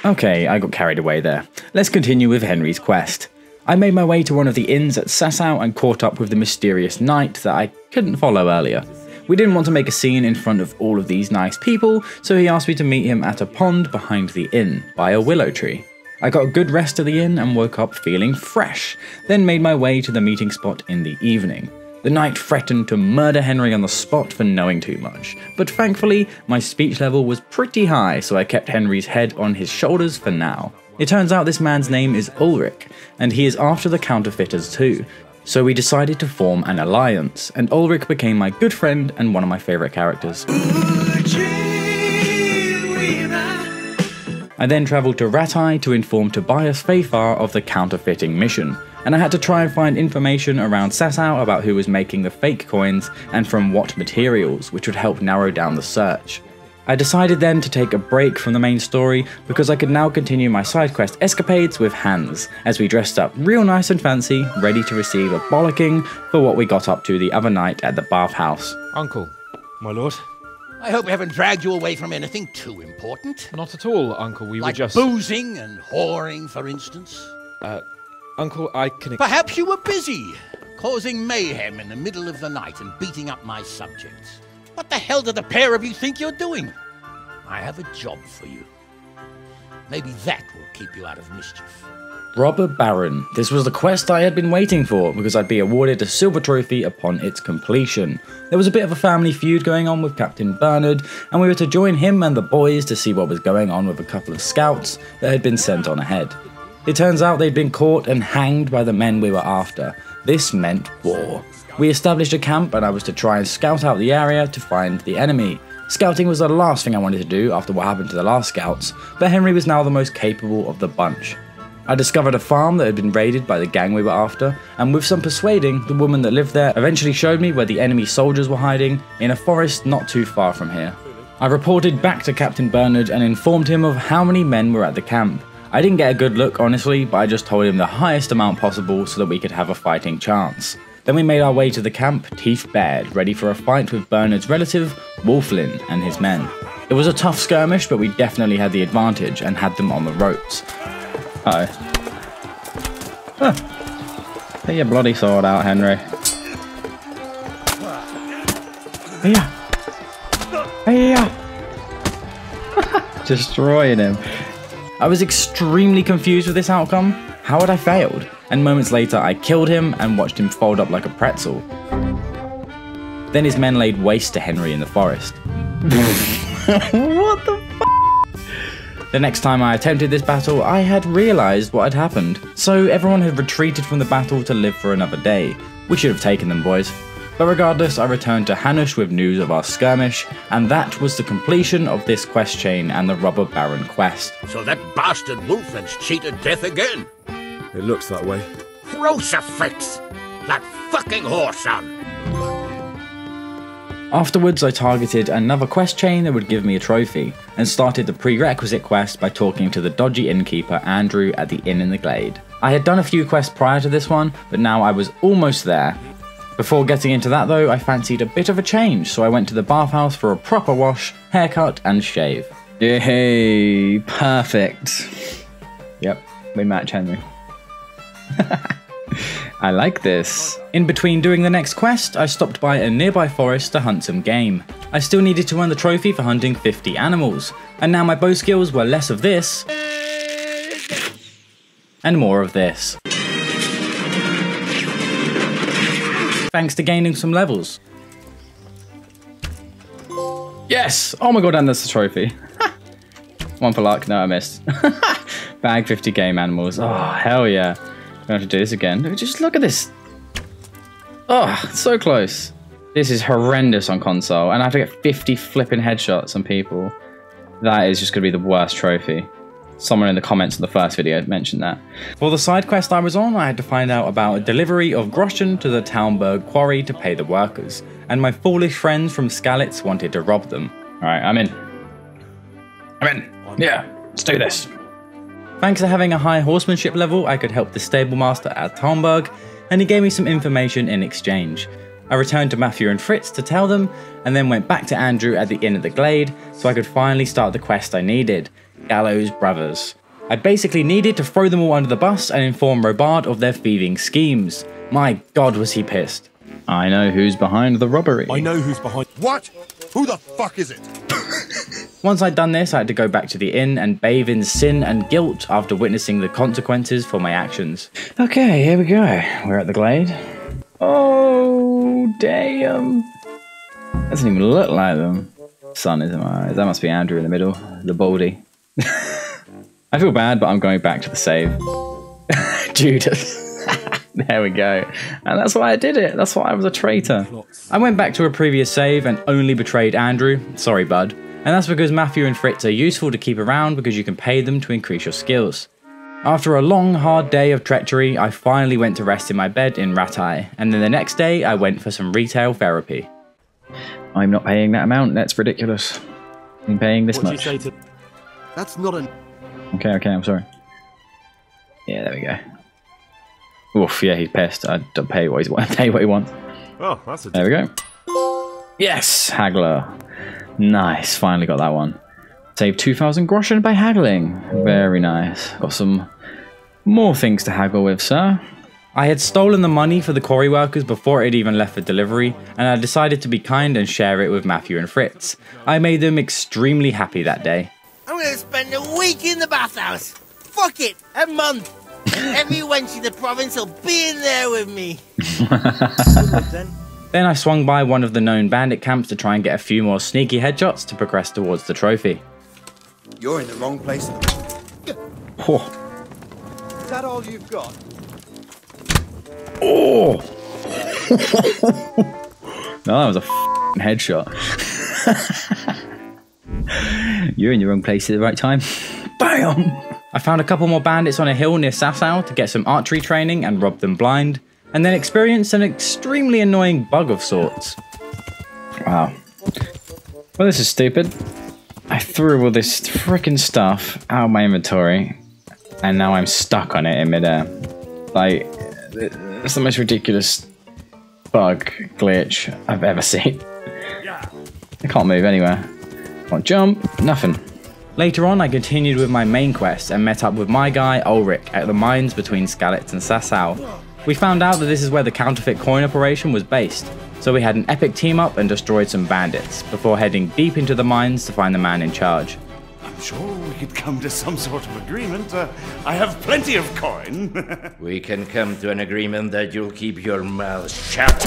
Okay, I got carried away there. Let's continue with Henry's quest. I made my way to one of the inns at Sasau and caught up with the mysterious knight that I couldn't follow earlier. We didn't want to make a scene in front of all of these nice people, so he asked me to meet him at a pond behind the inn, by a willow tree. I got a good rest at the inn and woke up feeling fresh, then made my way to the meeting spot in the evening. The knight threatened to murder Henry on the spot for knowing too much, but thankfully my speech level was pretty high, so I kept Henry's head on his shoulders for now. It turns out this man's name is Ulrich, and he is after the counterfeiters too, so we decided to form an alliance, and Ulrich became my good friend and one of my favourite characters. I then travelled to Ratai to inform Tobias Fafar of the counterfeiting mission, and I had to try and find information around Sasau about who was making the fake coins and from what materials, which would help narrow down the search. I decided then to take a break from the main story because I could now continue my side quest escapades with Hans, as we dressed up real nice and fancy, ready to receive a bollocking for what we got up to the other night at the bathhouse.
Uncle.
My lord?
I hope we haven't dragged you away from anything too important.
Not at all, Uncle. We were just...
boozing and whoring, for instance.
Uncle, I can...
Perhaps you were busy, causing mayhem in the middle of the night and beating up my subjects. What the hell do the pair of you think you're doing? I have a job for you. Maybe that will keep you out of mischief.
Robber Baron. This was the quest I had been waiting for, because I'd be awarded a silver trophy upon its completion. There was a bit of a family feud going on with Captain Bernard, and we were to join him and the boys to see what was going on with a couple of scouts that had been sent on ahead. It turns out they'd been caught and hanged by the men we were after. This meant war. We established a camp and I was to try and scout out the area to find the enemy. Scouting was the last thing I wanted to do after what happened to the last scouts, but Henry was now the most capable of the bunch.
I discovered a farm that had been raided by the gang we were after, and with some persuading, the woman that lived there eventually showed me where the enemy soldiers were hiding in a forest not too far from here. I reported back to Captain Bernard and informed him of how many men were at the camp. I didn't get a good look honestly, but I just told him the highest amount possible so that we could have a fighting chance. Then we made our way to the camp, teeth bared, ready for a fight with Bernard's relative, Wolflin, and his men. It was a tough skirmish, but we definitely had the advantage and had them on the ropes. Uh-oh. Huh. Get your bloody sword out, Henry. Yeah. Yeah. Destroying him. I was extremely confused with this outcome. How had I failed? And moments later I killed him and watched him fold up like a pretzel. Then his men laid waste to Henry in the forest. What the f***? The next time I attempted this battle, I had realised what had happened. So everyone had retreated from the battle to live for another day. We should have taken them, boys. But regardless, I returned to Hanush with news of our skirmish, and that was the completion of this quest chain and the Robber Baron quest.
So that bastard Wolfland's cheated death again.
It looks that way.
Crucifix! That fucking whoreson!
Afterwards, I targeted another quest chain that would give me a trophy, and started the prerequisite quest by talking to the dodgy innkeeper Andrew at the inn in the glade. I had done a few quests prior to this one, but now I was almost there. Before getting into that though, I fancied a bit of a change, so I went to the bathhouse for a proper wash, haircut, and shave. Yay, perfect. Yep, we match, Henry. I like this. In between doing the next quest, I stopped by a nearby forest to hunt some game. I still needed to earn the trophy for hunting 50 animals, and now my bow skills were less of this, and more of this. Thanks to gaining some levels. Yes! Oh my god, and that's the trophy. One for luck. No, I missed. Bag 50 game animals. Oh, hell yeah. I'm going to have to do this again. Just look at this. Oh, so close. This is horrendous on console, and I have to get 50 flipping headshots on people. That is just going to be the worst trophy. Someone in the comments of the first video mentioned that. For the side quest I was on, I had to find out about a delivery of groschen to the Townburg quarry to pay the workers, and my foolish friends from Skalitz wanted to rob them. Alright, I'm in. Yeah, let's do this. Thanks to having a high horsemanship level, I could help the stable master at Townburg, and he gave me some information in exchange. I returned to Matthew and Fritz to tell them, and then went back to Andrew at the inn at the glade, so I could finally start the quest I needed. Gallows Brothers. I basically needed to throw them all under the bus and inform Robard of their thieving schemes. My god, was he pissed. I know who's behind the robbery.
I know who's behind. What? Who the fuck is it?
Once I'd done this, I had to go back to the inn and bathe in sin and guilt after witnessing the consequences for my actions. Okay, here we go. We're at the glade. Oh, damn. Doesn't even look like them. Sun is in my eyes. That must be Andrew in the middle. The baldy. I feel bad, but I'm going back to the save. Judas. There we go. And that's why I did it. That's why I was a traitor. I went back to a previous save and only betrayed Andrew. Sorry, bud. And that's because Matthew and Fritz are useful to keep around because you can pay them to increase your skills. After a long, hard day of treachery, I finally went to rest in my bed in Ratai. And then the next day, I went for some retail therapy. I'm not paying that amount. That's ridiculous. I'm paying this much.
That's not an...
Okay, I'm sorry. Yeah, there we go. Oof, yeah, he's pissed. I don't pay what he wants.
Oh, that's a...
There we go. Yes, haggler. Nice, finally got that one. Save 2,000 groschen by haggling. Very nice. Got some more things to haggle with, sir. I had stolen the money for the quarry workers before it had even left for delivery, and I decided to be kind and share it with Matthew and Fritz. I made them extremely happy that day.
I'm gonna spend a week in the bathhouse. Fuck it, a month. And every wench in the province will be in there with me.
Then I swung by one of the known bandit camps to try and get a few more sneaky headshots to progress towards the trophy.
You're in the wrong place.
Oh.
Is that all you've got?
Oh! No, that was a headshot. You're in the wrong place at the right time. Bam! I found a couple more bandits on a hill near Sasau to get some archery training and rob them blind, and then experienced an extremely annoying bug of sorts. Wow. Well, this is stupid. I threw all this frickin' stuff out of my inventory, and now I'm stuck on it in midair. Like, it's the most ridiculous bug glitch I've ever seen. I can't move anywhere. Can't jump, nothing. Later on, I continued with my main quest and met up with my guy Ulrich at the mines between Skalitz and Sasau. We found out that this is where the counterfeit coin operation was based, so we had an epic team up and destroyed some bandits, before heading deep into the mines to find the man in charge.
I'm sure we could come to some sort of agreement. I have plenty of coin.
We can come to an agreement that you'll keep your mouth shut.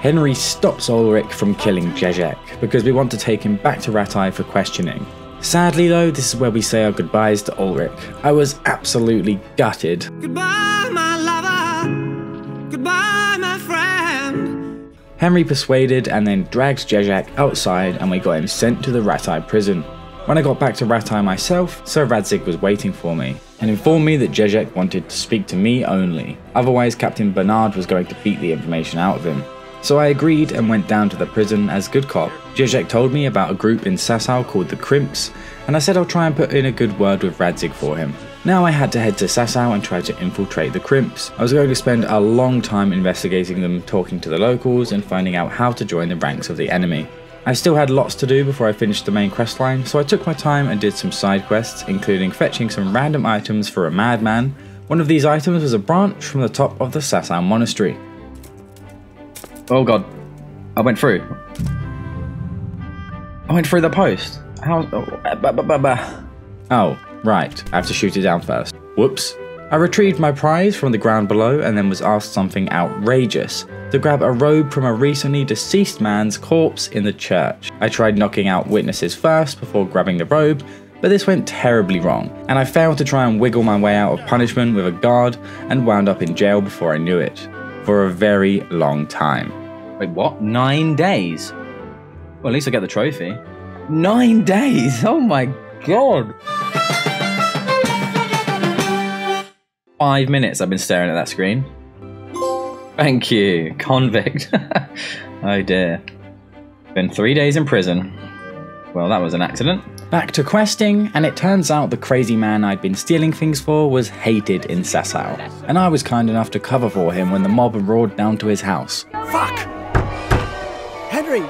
Henry stops Ulrich from killing Jezek, because we want to take him back to Ratai for questioning. Sadly though, this is where we say our goodbyes to Ulrich. I was absolutely gutted.
Goodbye, my lover. Goodbye, my friend.
Henry persuaded and then dragged Jezek outside, and we got him sent to the Ratai prison. When I got back to Ratai myself, Sir Radzig was waiting for me and informed me that Jezek wanted to speak to me only, otherwise Captain Bernard was going to beat the information out of him. So I agreed and went down to the prison as good cop. Jezek told me about a group in Sasau called the Crimps, and I said I'll try and put in a good word with Radzig for him. Now I had to head to Sasau and try to infiltrate the Crimps. I was going to spend a long time investigating them, talking to the locals and finding out how to join the ranks of the enemy. I still had lots to do before I finished the main questline, so I took my time and did some side quests, including fetching some random items for a madman. One of these items was a branch from the top of the Sasau monastery. Oh god, I went through. I went through the post. How? Oh, right, I have to shoot it down first. Whoops. I retrieved my prize from the ground below and then was asked something outrageous, to grab a robe from a recently deceased man's corpse in the church. I tried knocking out witnesses first before grabbing the robe, but this went terribly wrong, and I failed to try and wiggle my way out of punishment with a guard and wound up in jail before I knew it. For a very long time. Wait, what? 9 days? Well, at least I get the trophy. 9 days? Oh my god! 5 minutes I've been staring at that screen. Thank you, convict. Oh dear. Been 3 days in prison. Well, that was an accident. Back to questing, and it turns out the crazy man I'd been stealing things for was hated in Sasau, and I was kind enough to cover for him when the mob roared down to his house.
Fuck! Henry!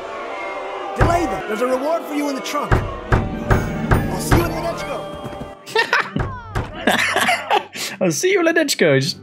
Delay them! There's a reward for you in the trunk! I'll see you in Ledechko!
I'll see you in Ledechko! Just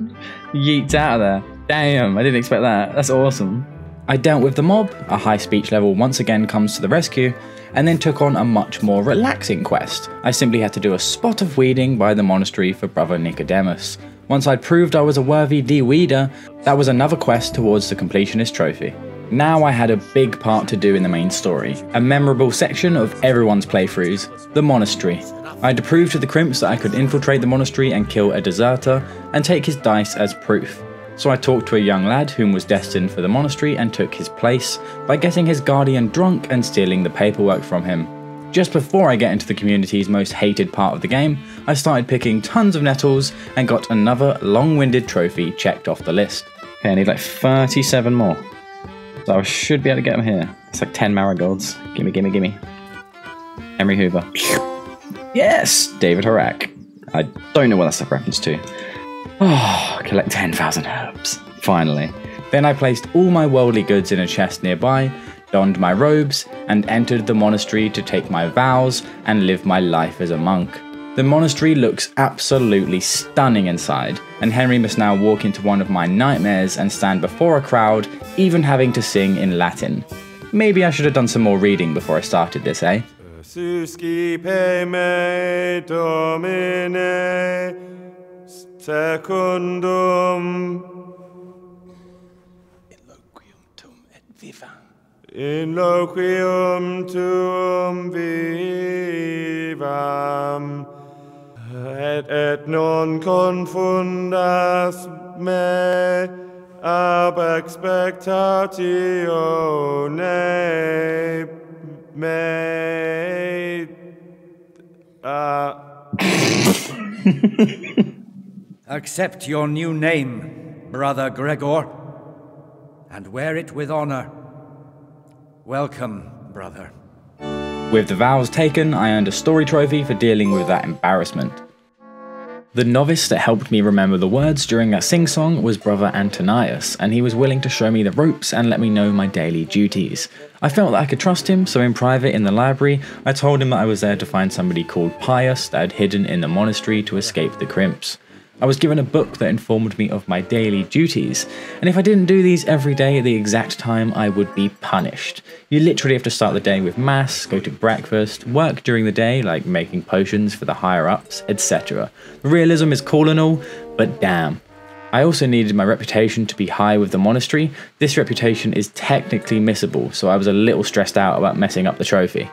yeets out of there. Damn, I didn't expect that. That's awesome. I dealt with the mob, a high speech level once again comes to the rescue, and then took on a much more relaxing quest. I simply had to do a spot of weeding by the monastery for Brother Nicodemus. Once I'd proved I was a worthy de-weeder, that was another quest towards the completionist trophy. Now I had a big part to do in the main story, a memorable section of everyone's playthroughs, the monastery. I had to prove to the Crimps that I could infiltrate the monastery and kill a deserter, and take his dice as proof. So I talked to a young lad whom was destined for the monastery and took his place by getting his guardian drunk and stealing the paperwork from him. Just before I get into the community's most hated part of the game, I started picking tons of nettles and got another long-winded trophy checked off the list. Okay, I need like 37 more. So I should be able to get them here. It's like 10 marigolds. Gimme, gimme, gimme. Henry Hoover. Yes! David Horak. I don't know what that's a reference to. Oh, collect 10,000 herbs. Finally. Then I placed all my worldly goods in a chest nearby, donned my robes, and entered the monastery to take my vows and live my life as a monk. The monastery looks absolutely stunning inside, and Henry must now walk into one of my nightmares and stand before a crowd, even having to sing in Latin. Maybe I should have done some more reading before I started this, eh?
Secundum
Eloquium tum et vivam.
Eloquium tum vivam et non confundas me ab expectatione me
Accept your new name, Brother Gregor, and wear it with honor. Welcome, brother.
With the vows taken, I earned a story trophy for dealing with that embarrassment. The novice that helped me remember the words during that sing-song was Brother Antonius, and he was willing to show me the ropes and let me know my daily duties. I felt that I could trust him, so in private in the library, I told him that I was there to find somebody called Pius that had hidden in the monastery to escape the crimps. I was given a book that informed me of my daily duties, and if I didn't do these every day at the exact time, I would be punished. You literally have to start the day with mass, go to breakfast, work during the day like making potions for the higher ups, etc. The realism is cool and all, but damn. I also needed my reputation to be high with the monastery. This reputation is technically missable, so I was a little stressed out about messing up the trophy.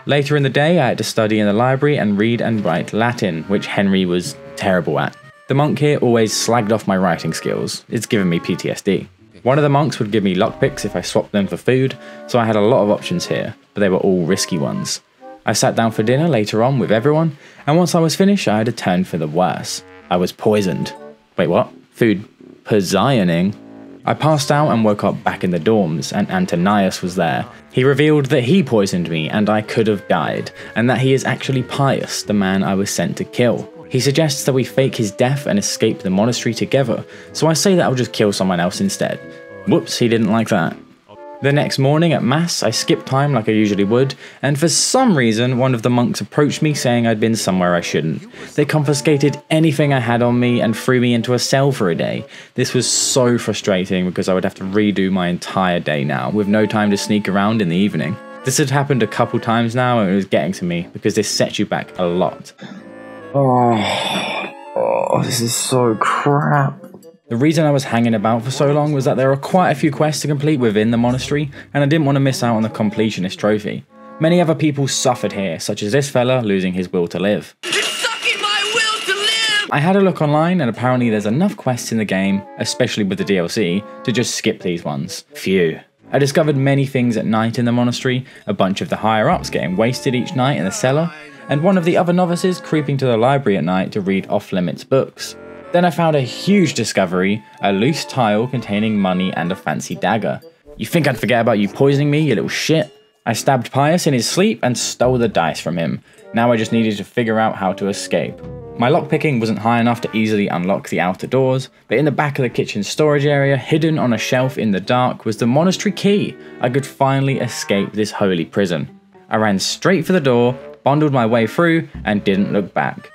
Later in the day, I had to study in the library and read and write Latin, which Henry was terrible at. The monk here always slagged off my writing skills. It's given me PTSD. One of the monks would give me lockpicks if I swapped them for food, so I had a lot of options here, but they were all risky ones. I sat down for dinner later on with everyone, and once I was finished, I had a turn for the worse. I was poisoned. Wait, what? Food poisoning? I passed out and woke up back in the dorms, and Antonius was there. He revealed that he poisoned me and I could have died, and that he is actually Pius, the man I was sent to kill. He suggests that we fake his death and escape the monastery together, so I say that I'll just kill someone else instead. Whoops, he didn't like that. The next morning at mass, I skipped time like I usually would, and for some reason one of the monks approached me saying I'd been somewhere I shouldn't. They confiscated anything I had on me and threw me into a cell for a day. This was so frustrating because I would have to redo my entire day now, with no time to sneak around in the evening. This had happened a couple times now and it was getting to me because this sets you back a lot. Oh, this is so crap. The reason I was hanging about for so long was that there are quite a few quests to complete within the monastery, and I didn't want to miss out on the completionist trophy. Many other people suffered here, such as this fella losing his will to live.
It's sucking my will to live!
I had a look online, and apparently there's enough quests in the game, especially with the DLC, to just skip these ones. Phew. I discovered many things at night in the monastery, a bunch of the higher ups getting wasted each night in the cellar, and one of the other novices creeping to the library at night to read off-limits books. Then I found a huge discovery, a loose tile containing money and a fancy dagger. You think I'd forget about you poisoning me, you little shit? I stabbed Pius in his sleep and stole the dice from him. Now I just needed to figure out how to escape. My lockpicking wasn't high enough to easily unlock the outer doors, but in the back of the kitchen storage area, hidden on a shelf in the dark, was the monastery key. I could finally escape this holy prison. I ran straight for the door, bundled my way through, and didn't look back.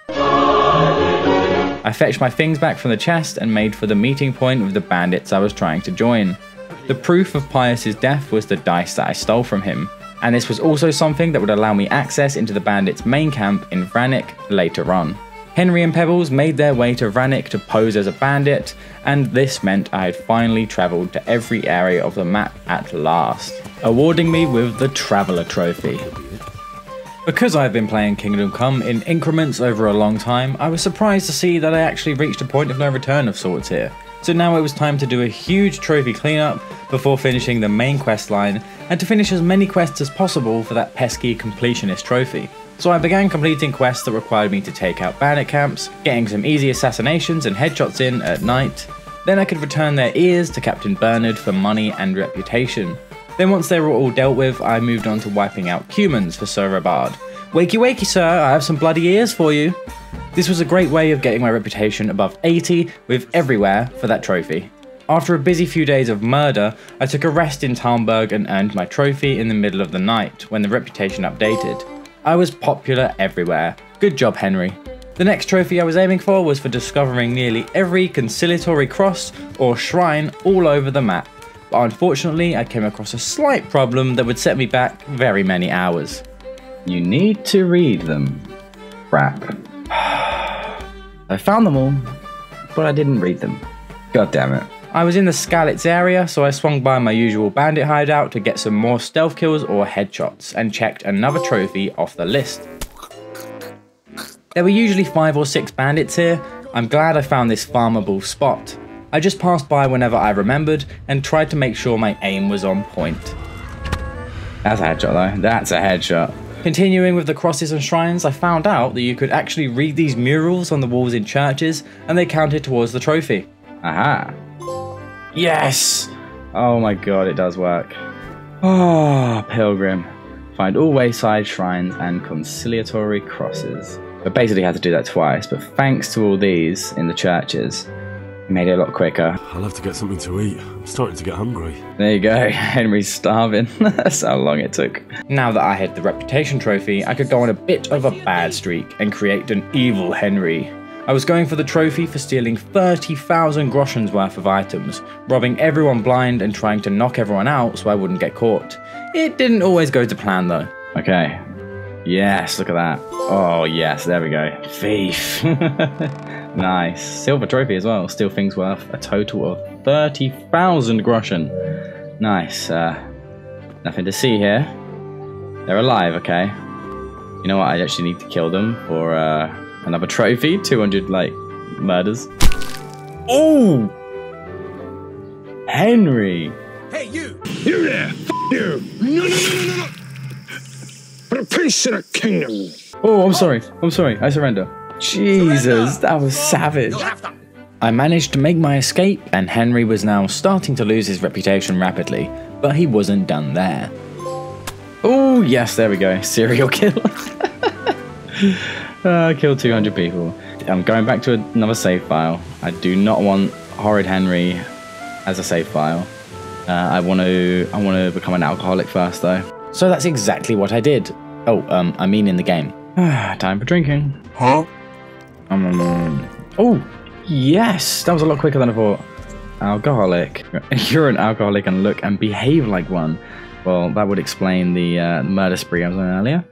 I fetched my things back from the chest and made for the meeting point with the bandits I was trying to join. The proof of Pius's death was the dice that I stole from him, and this was also something that would allow me access into the bandits' main camp in Vranik later on. Henry and Pebbles made their way to Vranik to pose as a bandit, and this meant I had finally travelled to every area of the map at last, awarding me with the Traveller Trophy. Because I've been playing Kingdom Come in increments over a long time, I was surprised to see that I actually reached a point of no return of sorts here. So now it was time to do a huge trophy cleanup before finishing the main quest line, and to finish as many quests as possible for that pesky completionist trophy. So I began completing quests that required me to take out bandit camps, getting some easy assassinations and headshots in at night. Then I could return their ears to Captain Bernard for money and reputation. Then once they were all dealt with, I moved on to wiping out humans for Sir Rabard. Wakey wakey sir, I have some bloody ears for you. This was a great way of getting my reputation above 80 with everywhere for that trophy. After a busy few days of murder, I took a rest in Talmberg and earned my trophy in the middle of the night when the reputation updated. I was popular everywhere. Good job, Henry. The next trophy I was aiming for was for discovering nearly every conciliatory cross or shrine all over the map. But unfortunately, I came across a slight problem that would set me back very many hours.
You need to read them. Crap. I found them all, but I didn't read them. God damn it.
I was in the Skalitz area, so I swung by my usual bandit hideout to get some more stealth kills or headshots, and checked another trophy off the list. There were usually 5 or 6 bandits here. I'm glad I found this farmable spot. I just passed by whenever I remembered, and tried to make sure my aim was on point.
That's a headshot though, that's a headshot.
Continuing with the crosses and shrines, I found out that you could actually read these murals on the walls in churches and they counted towards the trophy. Aha. Yes! Oh my god, it does work. Oh, pilgrim. Find all wayside shrines and conciliatory crosses. I basically had to do that twice, but thanks to all these in the churches, it made it a lot quicker.
I'll have to get something to eat. I'm starting to get hungry.
There you go, Henry's starving. That's how long it took. Now that I had the reputation trophy, I could go on a bit of a bad streak and create an evil Henry. I was going for the trophy for stealing 30,000 groschens worth of items, robbing everyone blind and trying to knock everyone out so I wouldn't get caught. It didn't always go to plan though. Okay. Yes, look at that. Oh yes, there we go. Thief. Nice. Silver trophy as well. Steal things worth a total of 30,000 groschen. Nice. Nothing to see here. They're alive, okay. You know what? I actually need to kill them for another trophy. 200 like murders. Oh, Henry.
Hey, you.
You there. You. No. Put a piece in a kingdom.
Oh, I'm sorry. I surrender. Jesus, that was savage. I managed to make my escape, and Henry was now starting to lose his reputation rapidly, but he wasn't done there. Oh, yes, there we go. Serial killer. Killed 200 people. I'm going back to another save file. I do not want horrid Henry as a save file. I want to become an alcoholic first, though. So that's exactly what I did. Oh, I mean in the game. Time for drinking.
Huh?
Oh, yes! That was a lot quicker than I thought. Alcoholic. You're an alcoholic and look and behave like one. Well, that would explain the murder spree I was on earlier.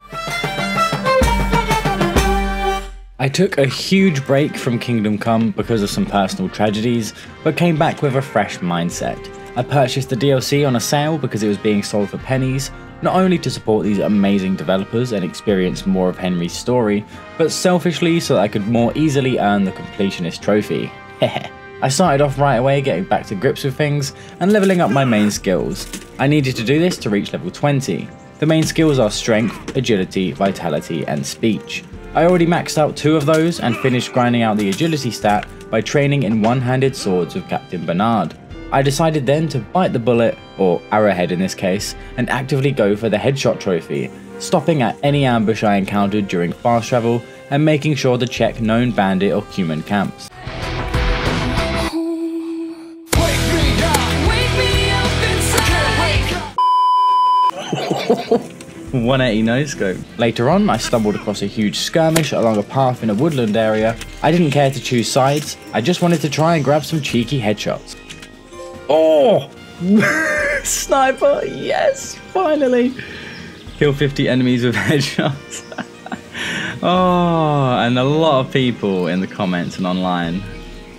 I took a huge break from Kingdom Come because of some personal tragedies, but came back with a fresh mindset. I purchased the DLC on a sale because it was being sold for pennies, not only to support these amazing developers and experience more of Henry's story, but selfishly so that I could more easily earn the completionist trophy. I started off right away getting back to grips with things and leveling up my main skills. I needed to do this to reach level 20. The main skills are strength, agility, vitality and speech. I already maxed out 2 of those and finished grinding out the agility stat by training in one-handed swords with Captain Bernard. I decided then to bite the bullet, or arrowhead in this case, and actively go for the headshot trophy, stopping at any ambush I encountered during fast travel and making sure to check known bandit or human camps. 180 no-scope. Later on, I stumbled across a huge skirmish along a path in a woodland area. I didn't care to choose sides, I just wanted to try and grab some cheeky headshots. Oh! Sniper, yes, finally! Kill 50 enemies with headshots. Oh, and a lot of people in the comments and online,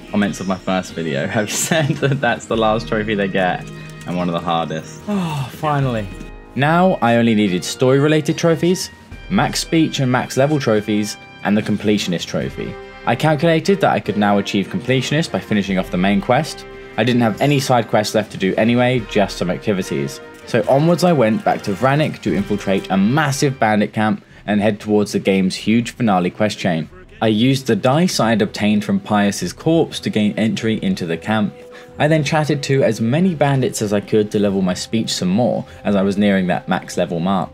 comments of my first video, have said that that's the last trophy they get, and one of the hardest. Oh, finally. Now, I only needed story-related trophies, max speech and max level trophies, and the completionist trophy. I calculated that I could now achieve completionist by finishing off the main quest. I didn't have any side quests left to do anyway, just some activities. So onwards I went back to Vranik to infiltrate a massive bandit camp and head towards the game's huge finale quest chain. I used the dice I had obtained from Pius's corpse to gain entry into the camp. I then chatted to as many bandits as I could to level my speech some more as I was nearing that max level mark.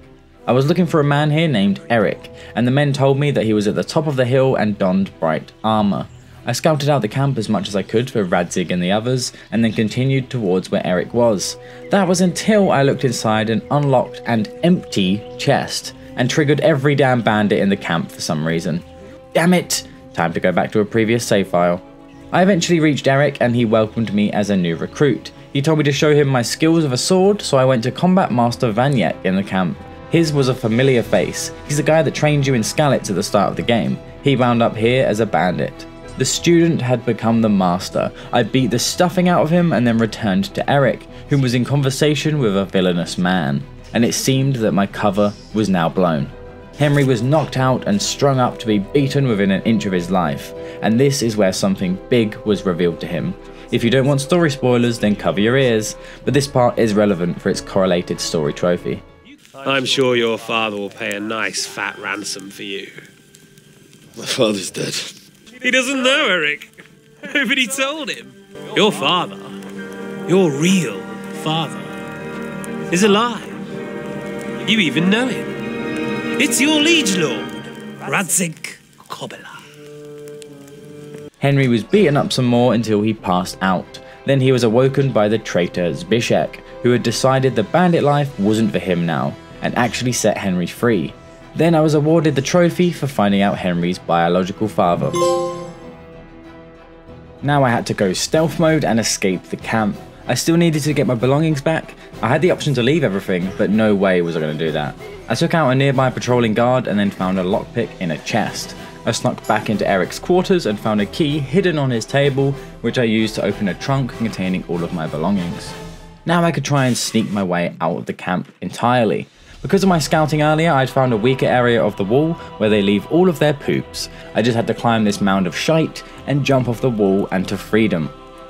I was looking for a man here named Eric, and the men told me that he was at the top of the hill and donned bright armor. I scouted out the camp as much as I could for Radzig and the others, and then continued towards where Eric was. That was until I looked inside an unlocked and empty chest, and triggered every damn bandit in the camp for some reason. Damn it! Time to go back to a previous save file. I eventually reached Eric and he welcomed me as a new recruit. He told me to show him my skills of a sword, so I went to Combat Master Vanyek in the camp. His was a familiar face. He's the guy that trained you in Skalitz at the start of the game. He wound up here as a bandit. The student had become the master. I beat the stuffing out of him and then returned to Eric, who was in conversation with a villainous man. And it seemed that my cover was now blown. Henry was knocked out and strung up to be beaten within an inch of his life. And this is where something big was revealed to him. If you don't want story spoilers, then cover your ears. But this part is relevant for its correlated story trophy.
I'm sure your father will pay a nice fat ransom for you.
My father's dead.
He doesn't know, Eric. Nobody told him. Your father, your real father, is alive. You even know him. It's your liege lord, Radzig Kobyla.
Henry was beaten up some more until he passed out. Then he was awoken by the traitor Zbyszek, who had decided the bandit life wasn't for him now, and actually set Henry free. Then I was awarded the trophy for finding out Henry's biological father. Now I had to go stealth mode and escape the camp. I still needed to get my belongings back. I had the option to leave everything, but no way was I going to do that. I took out a nearby patrolling guard and then found a lockpick in a chest. I snuck back into Eric's quarters and found a key hidden on his table, which I used to open a trunk containing all of my belongings. Now I could try and sneak my way out of the camp entirely. Because of my scouting earlier, I'd found a weaker area of the wall where they leave all of their poops. I just had to climb this mound of shite and jump off the wall and to freedom.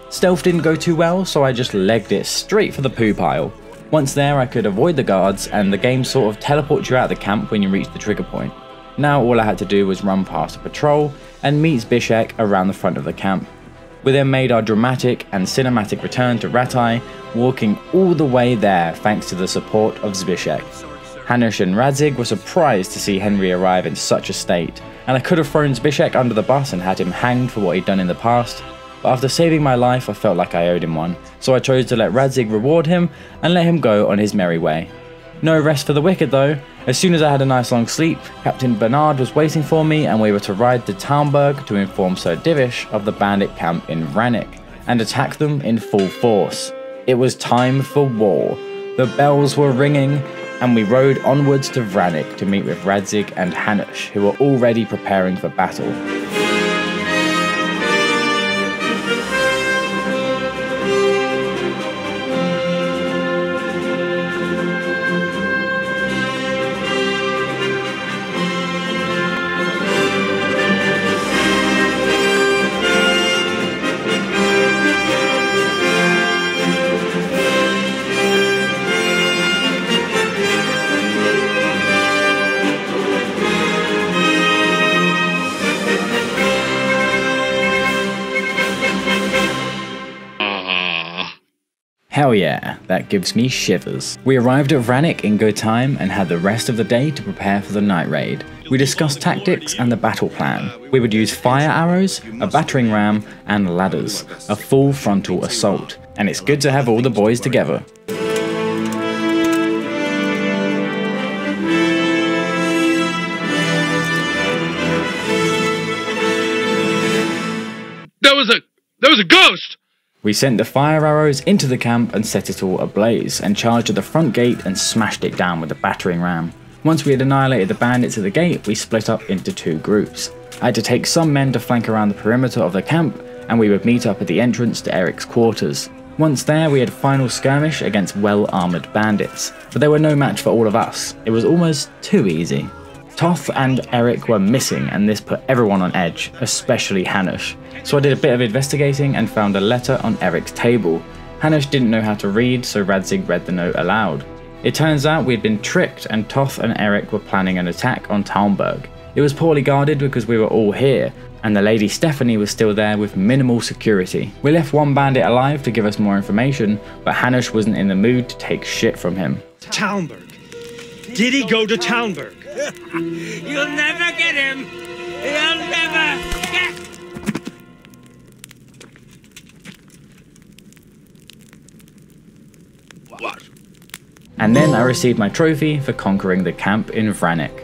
Stealth didn't go too well, so I just legged it straight for the poo pile. Once there, I could avoid the guards, and the game sort of teleports you out of the camp when you reach the trigger point. Now all I had to do was run past a patrol and meet Zbyszek around the front of the camp. We then made our dramatic and cinematic return to Rataj, walking all the way there thanks to the support of Zbyszek. Hanush and Radzig were surprised to see Henry arrive in such a state, and I could have thrown Zbyszek under the bus and had him hanged for what he'd done in the past, but after saving my life I felt like I owed him one, so I chose to let Radzig reward him and let him go on his merry way. No rest for the wicked though. As soon as I had a nice long sleep, Captain Bernard was waiting for me and we were to ride to Talmberg to inform Sir Divish of the bandit camp in Vranik and attack them in full force. It was time for war. The bells were ringing and we rode onwards to Vranik to meet with Radzig and Hanush, who were already preparing for battle. Hell yeah, that gives me shivers. We arrived at Vranik in good time and had the rest of the day to prepare for the night raid. We discussed tactics and the battle plan. We would use fire arrows, a battering ram, and ladders, a full frontal assault. And it's good to have all the boys together.
There was a ghost!
We sent the fire arrows into the camp and set it all ablaze, and charged at the front gate and smashed it down with a battering ram. Once we had annihilated the bandits at the gate, we split up into two groups. I had to take some men to flank around the perimeter of the camp, and we would meet up at the entrance to Eric's quarters. Once there, we had a final skirmish against well-armoured bandits, but they were no match for all of us. It was almost too easy. Toth and Eric were missing, and this put everyone on edge, especially Hanush. So I did a bit of investigating and found a letter on Eric's table. Hanush didn't know how to read, so Radzig read the note aloud. It turns out we had been tricked and Toth and Eric were planning an attack on Talmberg. It was poorly guarded because we were all here, and the Lady Stephanie was still there with minimal security. We left one bandit alive to give us more information, but Hanush wasn't in the mood to take shit from him.
Talmberg. Did he go to Talmberg?
You'll never get him! You'll never get...
What?
And then I received my trophy for conquering the camp in Vranik.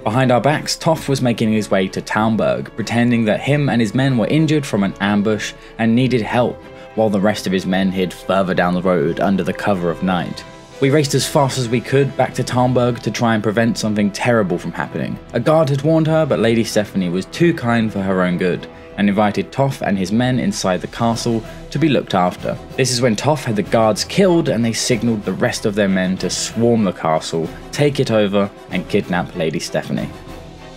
Behind our backs, Toth was making his way to Talmberg, pretending that him and his men were injured from an ambush and needed help, while the rest of his men hid further down the road under the cover of night. We raced as fast as we could back to Talmberg to try and prevent something terrible from happening. A guard had warned her, but Lady Stephanie was too kind for her own good, and invited Toth and his men inside the castle to be looked after. This is when Toth had the guards killed and they signalled the rest of their men to swarm the castle, take it over, and kidnap Lady Stephanie.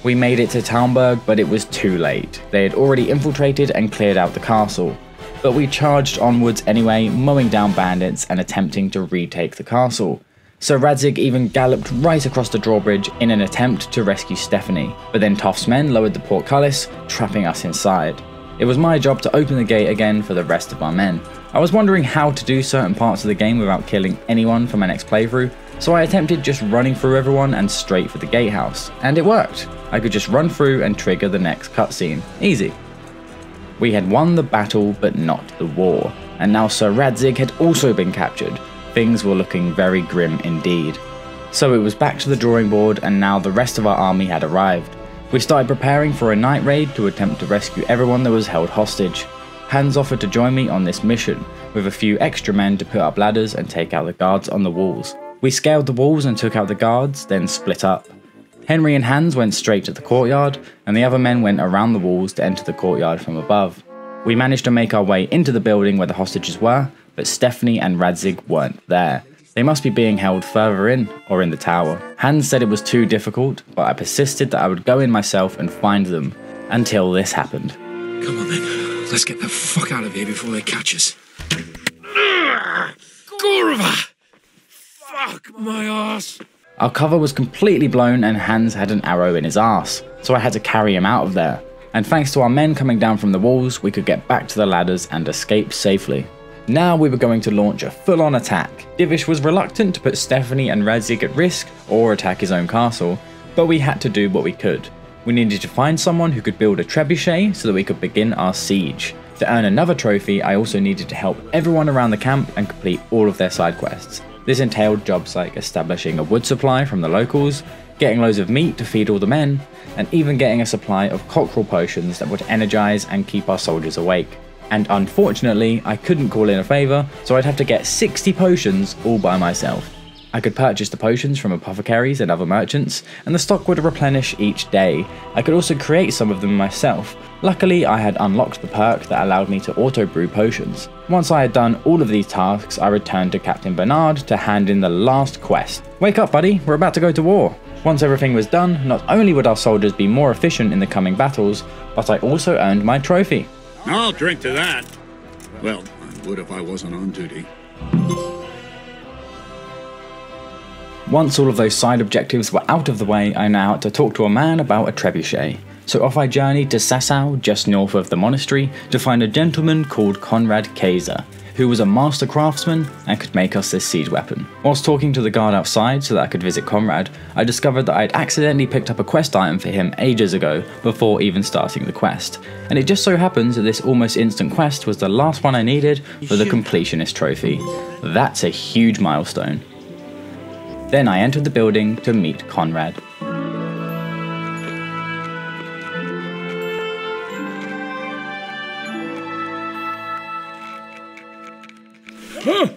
We made it to Talmberg, but it was too late. They had already infiltrated and cleared out the castle. But we charged onwards anyway, mowing down bandits and attempting to retake the castle. Sir Radzig even galloped right across the drawbridge in an attempt to rescue Stephanie, but then Toph's men lowered the portcullis, trapping us inside. It was my job to open the gate again for the rest of our men. I was wondering how to do certain parts of the game without killing anyone for my next playthrough, so I attempted just running through everyone and straight for the gatehouse, and it worked. I could just run through and trigger the next cutscene. Easy. We had won the battle but not the war, and now Sir Radzig had also been captured. Things were looking very grim indeed. So it was back to the drawing board, and now the rest of our army had arrived. We started preparing for a night raid to attempt to rescue everyone that was held hostage. Hans offered to join me on this mission, with a few extra men to put up ladders and take out the guards on the walls. We scaled the walls and took out the guards, then split up. Henry and Hans went straight to the courtyard, and the other men went around the walls to enter the courtyard from above. We managed to make our way into the building where the hostages were, but Stephanie and Radzig weren't there. They must be being held further in, or in the tower. Hans said it was too difficult, but I persisted that I would go in myself and find them, until this happened.
Come on then, let's get the fuck out of here before they catch us.
Gorva! Fuck my ass!
Our cover was completely blown and Hans had an arrow in his arse, so I had to carry him out of there. And thanks to our men coming down from the walls, we could get back to the ladders and escape safely. Now we were going to launch a full-on attack. Divish was reluctant to put Stephanie and Radzig at risk or attack his own castle, but we had to do what we could. We needed to find someone who could build a trebuchet so that we could begin our siege. To earn another trophy, I also needed to help everyone around the camp and complete all of their side quests. This entailed jobs like establishing a wood supply from the locals, getting loads of meat to feed all the men, and even getting a supply of cockerel potions that would energize and keep our soldiers awake. And unfortunately, I couldn't call in a favour, so I'd have to get 60 potions all by myself. I could purchase the potions from apothecaries and other merchants, and the stock would replenish each day. I could also create some of them myself. Luckily, I had unlocked the perk that allowed me to auto-brew potions. Once I had done all of these tasks, I returned to Captain Bernard to hand in the last quest. Wake up, buddy, we're about to go to war. Once everything was done, not only would our soldiers be more efficient in the coming battles, but I also earned my trophy.
I'll drink to that. Well, I would if I wasn't on duty.
Once all of those side objectives were out of the way, I now had to talk to a man about a trebuchet. So off I journeyed to Sasau, just north of the monastery, to find a gentleman called Conrad Kaiser, who was a master craftsman and could make us this siege weapon. Whilst talking to the guard outside so that I could visit Conrad, I discovered that I'd accidentally picked up a quest item for him ages ago, before even starting the quest. And it just so happens that this almost instant quest was the last one I needed for the completionist trophy. That's a huge milestone. Then I entered the building to meet Conrad.
Huh?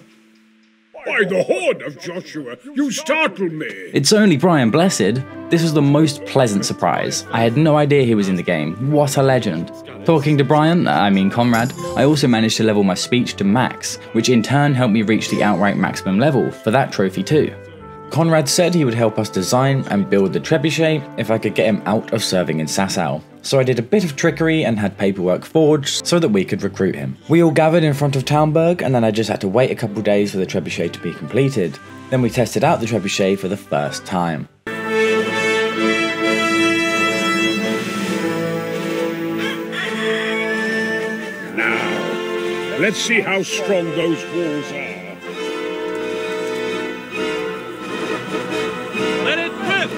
By the horn of Joshua, you startled me!
It's only Brian Blessed. This was the most pleasant surprise. I had no idea he was in the game. What a legend. Talking to Brian, I mean Conrad, I also managed to level my speech to max, which in turn helped me reach the outright maximum level for that trophy too. Conrad said he would help us design and build the trebuchet if I could get him out of serving in Sasau. So I did a bit of trickery and had paperwork forged so that we could recruit him. We all gathered in front of Talmberg, and then I just had to wait a couple days for the trebuchet to be completed. Then we tested out the trebuchet for the first time.
Now, let's see how strong those walls are.
Let it rip!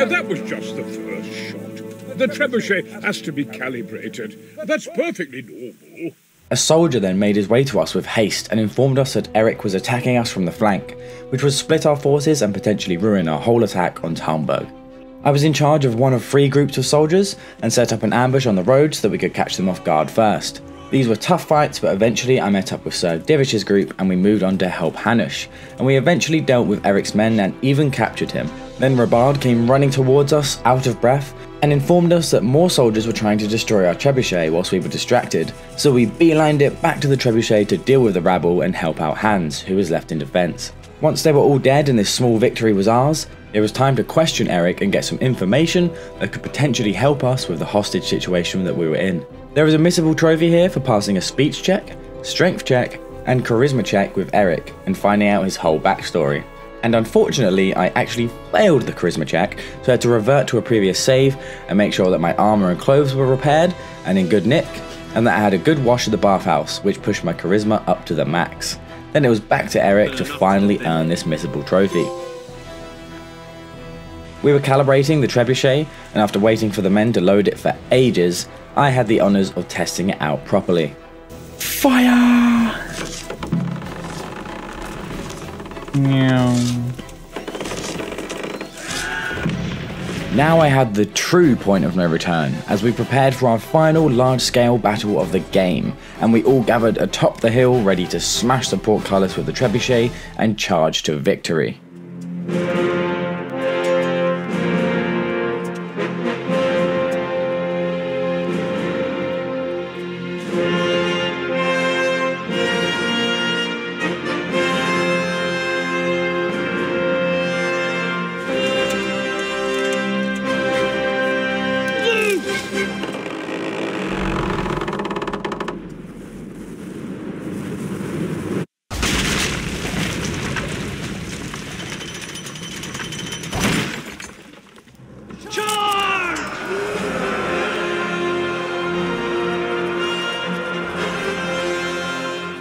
That was just the first shot. The trebuchet has to be calibrated. That's perfectly normal.
A soldier then made his way to us with haste and informed us that Eric was attacking us from the flank, which would split our forces and potentially ruin our whole attack on Talmberg. I was in charge of one of 3 groups of soldiers and set up an ambush on the road so that we could catch them off guard first. These were tough fights, but eventually I met up with Sir Divish's group and we moved on to help Hanush, and we eventually dealt with Eric's men and even captured him. Then Rabard came running towards us, out of breath, and informed us that more soldiers were trying to destroy our trebuchet whilst we were distracted, so we beelined it back to the trebuchet to deal with the rabble and help out Hans, who was left in defense. Once they were all dead and this small victory was ours, it was time to question Eric and get some information that could potentially help us with the hostage situation that we were in. There is a missable trophy here for passing a speech check, strength check, and charisma check with Eric and finding out his whole backstory. And unfortunately, I actually failed the charisma check, so I had to revert to a previous save and make sure that my armor and clothes were repaired and in good nick, and that I had a good wash of the bathhouse, which pushed my charisma up to the max. Then it was back to Eric to finally earn this missable trophy. We were calibrating the trebuchet, and after waiting for the men to load it for ages, I had the honours of testing it out properly. Fire! Now I had the true point of no return, as we prepared for our final large-scale battle of the game, and we all gathered atop the hill ready to smash the portcullis with the trebuchet and charge to victory.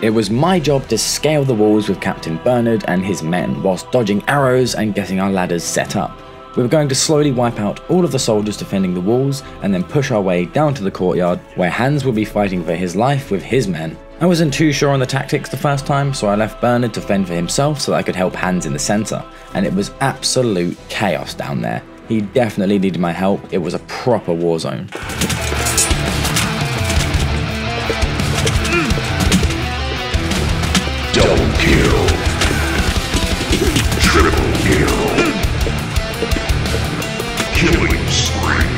It was my job to scale the walls with Captain Bernard and his men, whilst dodging arrows and getting our ladders set up. We were going to slowly wipe out all of the soldiers defending the walls, and then push our way down to the courtyard, where Hans would be fighting for his life with his men. I wasn't too sure on the tactics the first time, so I left Bernard to fend for himself so that I could help Hans in the centre, and it was absolute chaos down there. He definitely needed my help. It was a proper war zone.
Double kill. Triple kill. Killing spree.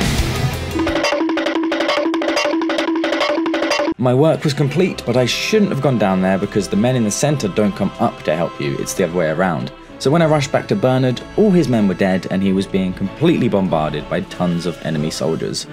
My work was complete, but I shouldn't have gone down there because the men in the centre don't come up to help you, it's the other way around. So when I rushed back to Bernard, all his men were dead and he was being completely bombarded by tons of enemy soldiers.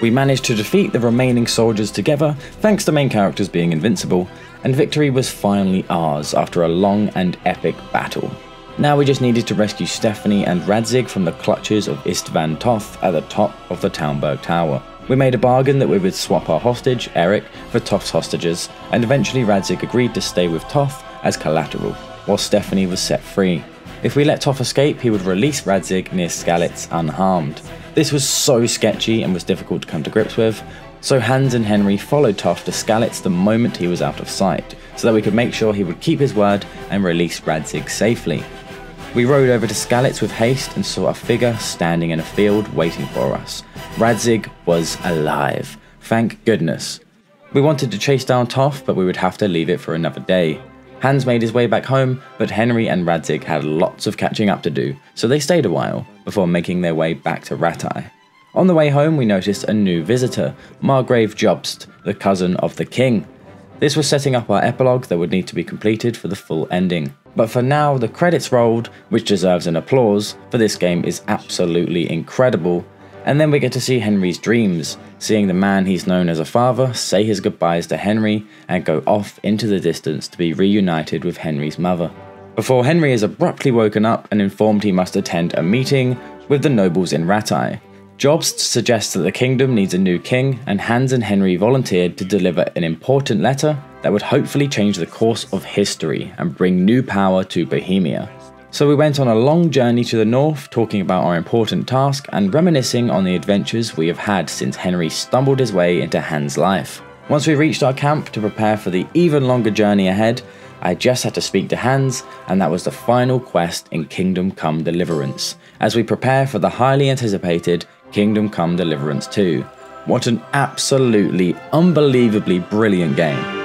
We managed to defeat the remaining soldiers together, thanks to main characters being invincible, and victory was finally ours after a long and epic battle. Now we just needed to rescue Stephanie and Radzig from the clutches of Istvan Toth at the top of the Townberg Tower. We made a bargain that we would swap our hostage, Eric, for Toth's hostages, and eventually Radzig agreed to stay with Toth as collateral, while Stephanie was set free. If we let Toth escape, he would release Radzig near Skalitz unharmed. This was so sketchy and was difficult to come to grips with, so Hans and Henry followed Toth to Skalitz the moment he was out of sight, so that we could make sure he would keep his word and release Radzig safely. We rode over to Skalitz with haste and saw a figure standing in a field waiting for us. Radzig was alive, thank goodness. We wanted to chase down Toth, but we would have to leave it for another day. Hans made his way back home, but Henry and Radzig had lots of catching up to do, so they stayed a while, before making their way back to Rattay. On the way home we noticed a new visitor, Margrave Jobst, the cousin of the king. This was setting up our epilogue that would need to be completed for the full ending. But for now, the credits rolled, which deserves an applause, for this game is absolutely incredible. And then we get to see Henry's dreams, seeing the man he's known as a father say his goodbyes to Henry and go off into the distance to be reunited with Henry's mother. Before Henry is abruptly woken up and informed he must attend a meeting with the nobles in Rattay. Jobst suggests that the kingdom needs a new king, and Hans and Henry volunteered to deliver an important letter that would hopefully change the course of history and bring new power to Bohemia. So we went on a long journey to the north, talking about our important task and reminiscing on the adventures we have had since Henry stumbled his way into Hans' life. Once we reached our camp to prepare for the even longer journey ahead, I just had to speak to Hans, and that was the final quest in Kingdom Come Deliverance, as we prepare for the highly anticipated Kingdom Come Deliverance 2. What an absolutely unbelievably brilliant game.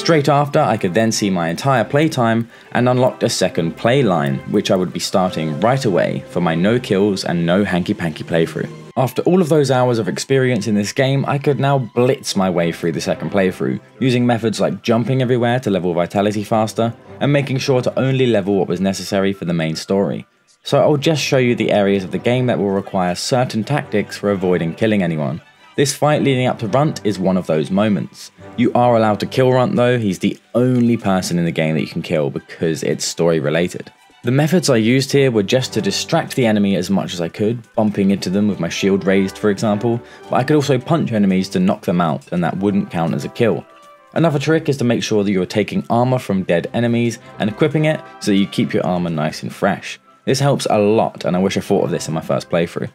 Straight after, I could then see my entire playtime and unlocked a second play line, which I would be starting right away for my no kills and no hanky panky playthrough. After all of those hours of experience in this game, I could now blitz my way through the second playthrough, using methods like jumping everywhere to level vitality faster, and making sure to only level what was necessary for the main story. So I'll just show you the areas of the game that will require certain tactics for avoiding killing anyone. This fight leading up to Runt is one of those moments. You are allowed to kill Runt though, he's the only person in the game that you can kill because it's story related. The methods I used here were just to distract the enemy as much as I could, bumping into them with my shield raised for example, but I could also punch enemies to knock them out and that wouldn't count as a kill. Another trick is to make sure that you're taking armor from dead enemies and equipping it so that you keep your armor nice and fresh. This helps a lot and I wish I thought of this in my first playthrough.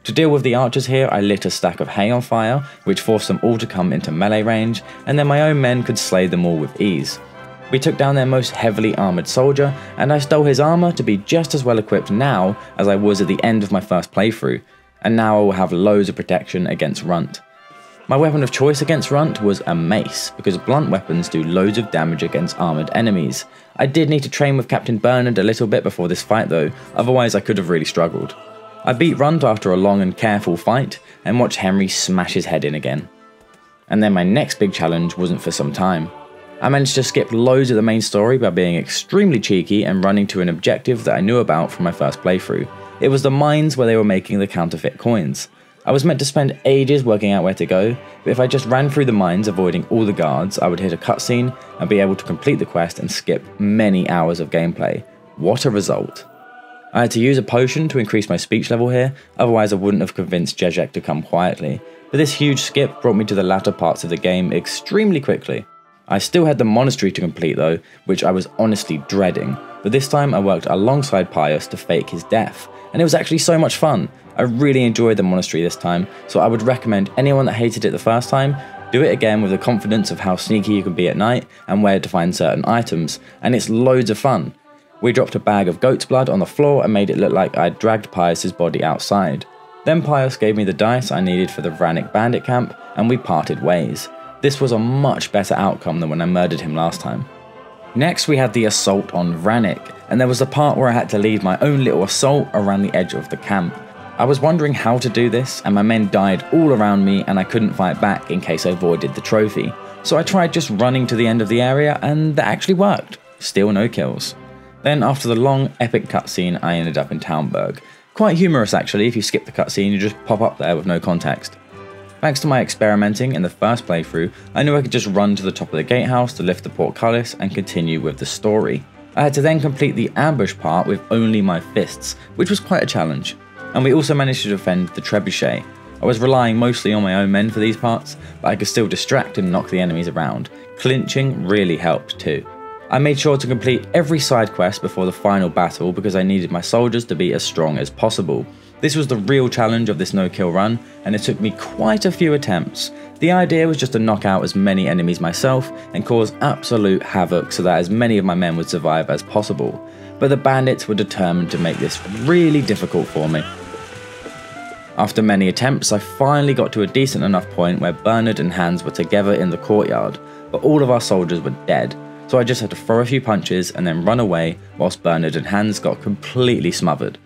To deal with the archers here, I lit a stack of hay on fire, which forced them all to come into melee range, and then my own men could slay them all with ease. We took down their most heavily armoured soldier, and I stole his armour to be just as well equipped now as I was at the end of my first playthrough, and now I will have loads of protection against Runt. My weapon of choice against Runt was a mace, because blunt weapons do loads of damage against armoured enemies. I did need to train with Captain Bernard a little bit before this fight though, otherwise I could have really struggled. I beat Runt after a long and careful fight, and watched Henry smash his head in again. And then my next big challenge wasn't for some time. I managed to skip loads of the main story by being extremely cheeky and running to an objective that I knew about from my first playthrough. It was the mines where they were making the counterfeit coins. I was meant to spend ages working out where to go, but if I just ran through the mines avoiding all the guards, I would hit a cutscene and be able to complete the quest and skip many hours of gameplay. What a result. I had to use a potion to increase my speech level here, otherwise I wouldn't have convinced Jezek to come quietly, but this huge skip brought me to the latter parts of the game extremely quickly. I still had the monastery to complete though, which I was honestly dreading, but this time I worked alongside Pius to fake his death, and it was actually so much fun. I really enjoyed the monastery this time, so I would recommend anyone that hated it the first time, do it again with the confidence of how sneaky you can be at night and where to find certain items, and it's loads of fun. We dropped a bag of goat's blood on the floor and made it look like I'd dragged Pius's body outside. Then Pius gave me the dice I needed for the Vranik bandit camp, and we parted ways. This was a much better outcome than when I murdered him last time. Next we had the assault on Vranik, and there was the part where I had to lead my own little assault around the edge of the camp. I was wondering how to do this, and my men died all around me and I couldn't fight back in case I avoided the trophy. So I tried just running to the end of the area, and that actually worked. Still no kills. Then after the long epic cutscene I ended up in Townburg. Quite humorous actually, if you skip the cutscene you just pop up there with no context. Thanks to my experimenting in the first playthrough, I knew I could just run to the top of the gatehouse to lift the portcullis and continue with the story. I had to then complete the ambush part with only my fists, which was quite a challenge. And we also managed to defend the trebuchet. I was relying mostly on my own men for these parts, but I could still distract and knock the enemies around. Clinching really helped too. I made sure to complete every side quest before the final battle because I needed my soldiers to be as strong as possible. This was the real challenge of this no-kill run, and it took me quite a few attempts. The idea was just to knock out as many enemies myself and cause absolute havoc so that as many of my men would survive as possible. But the bandits were determined to make this really difficult for me. After many attempts, I finally got to a decent enough point where Bernard and Hans were together in the courtyard, but all of our soldiers were dead. So I just had to throw a few punches and then run away whilst Bernard and Hans got completely smothered.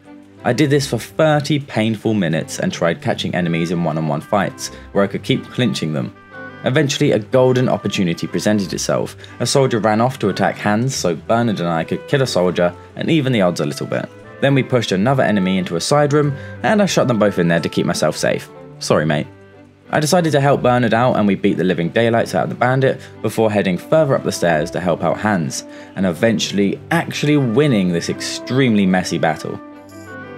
I did this for 30 painful minutes and tried catching enemies in one-on-one fights where I could keep clinching them. Eventually a golden opportunity presented itself. A soldier ran off to attack Hans so Bernard and I could kill a soldier and even the odds a little bit. Then we pushed another enemy into a side room and I shut them both in there to keep myself safe. Sorry mate. I decided to help Bernard out and we beat the living daylights out of the bandit before heading further up the stairs to help out Hans, and eventually actually winning this extremely messy battle.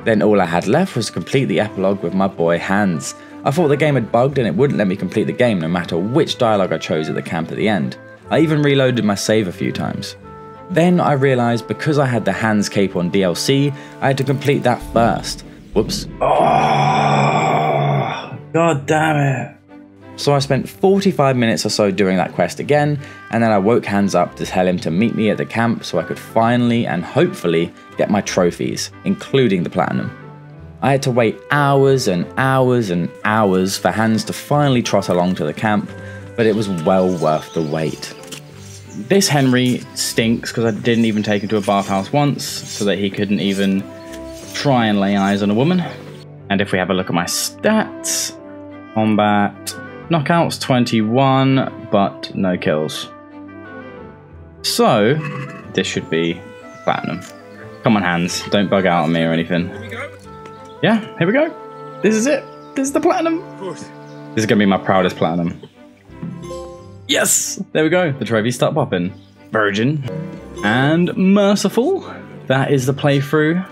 Then all I had left was to complete the epilogue with my boy Hans. I thought the game had bugged and it wouldn't let me complete the game no matter which dialogue I chose at the camp at the end. I even reloaded my save a few times. Then I realised because I had the Hans cape on DLC, I had to complete that first. Whoops. Oh, God damn it. So I spent 45 minutes or so doing that quest again, and then I woke Hans up to tell him to meet me at the camp so I could finally and hopefully get my trophies, including the platinum. I had to wait hours and hours and hours for Hans to finally trot along to the camp, but it was well worth the wait.
this Henry stinks because I didn't even take him to a bathhouse once so that he couldn't even try and lay eyes on a woman. And if we have a look at my stats, combat, knockouts 21, but no kills. So, this should be platinum. Come on, hands, don't bug out on me or anything. Yeah, here we go. This is it. This is the platinum. This is going to be my proudest platinum. Yes! There we go. The trophies start popping. Virgin. And merciful. That is the playthrough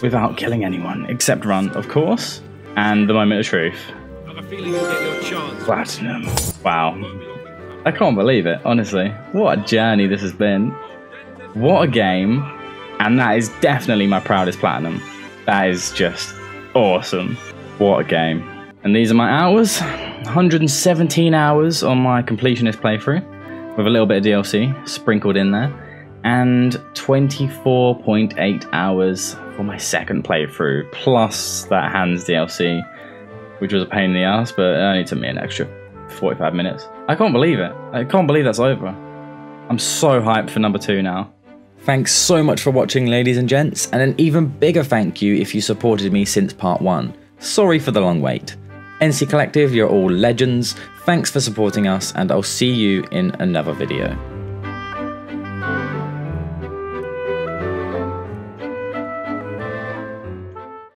without killing anyone. Except Run, of course. And the moment of truth.
I have a feeling you'll get your chance.
Platinum. Wow. I can't believe it, honestly. What a journey this has been. What a game. And that is definitely my proudest platinum. That is just awesome. What a game. And these are my hours. 117 hours on my completionist playthrough, with a little bit of DLC sprinkled in there, and 24.8 hours for my second playthrough, plus that Hands DLC, which was a pain in the ass, but it only took me an extra 45 minutes. I can't believe it. I can't believe that's over. I'm so hyped for number 2 now.
Thanks so much for watching, ladies and gents, and an even bigger thank you if you supported me since part 1. Sorry for the long wait. NC Collective, you're all legends. Thanks for supporting us, and I'll see you in another video.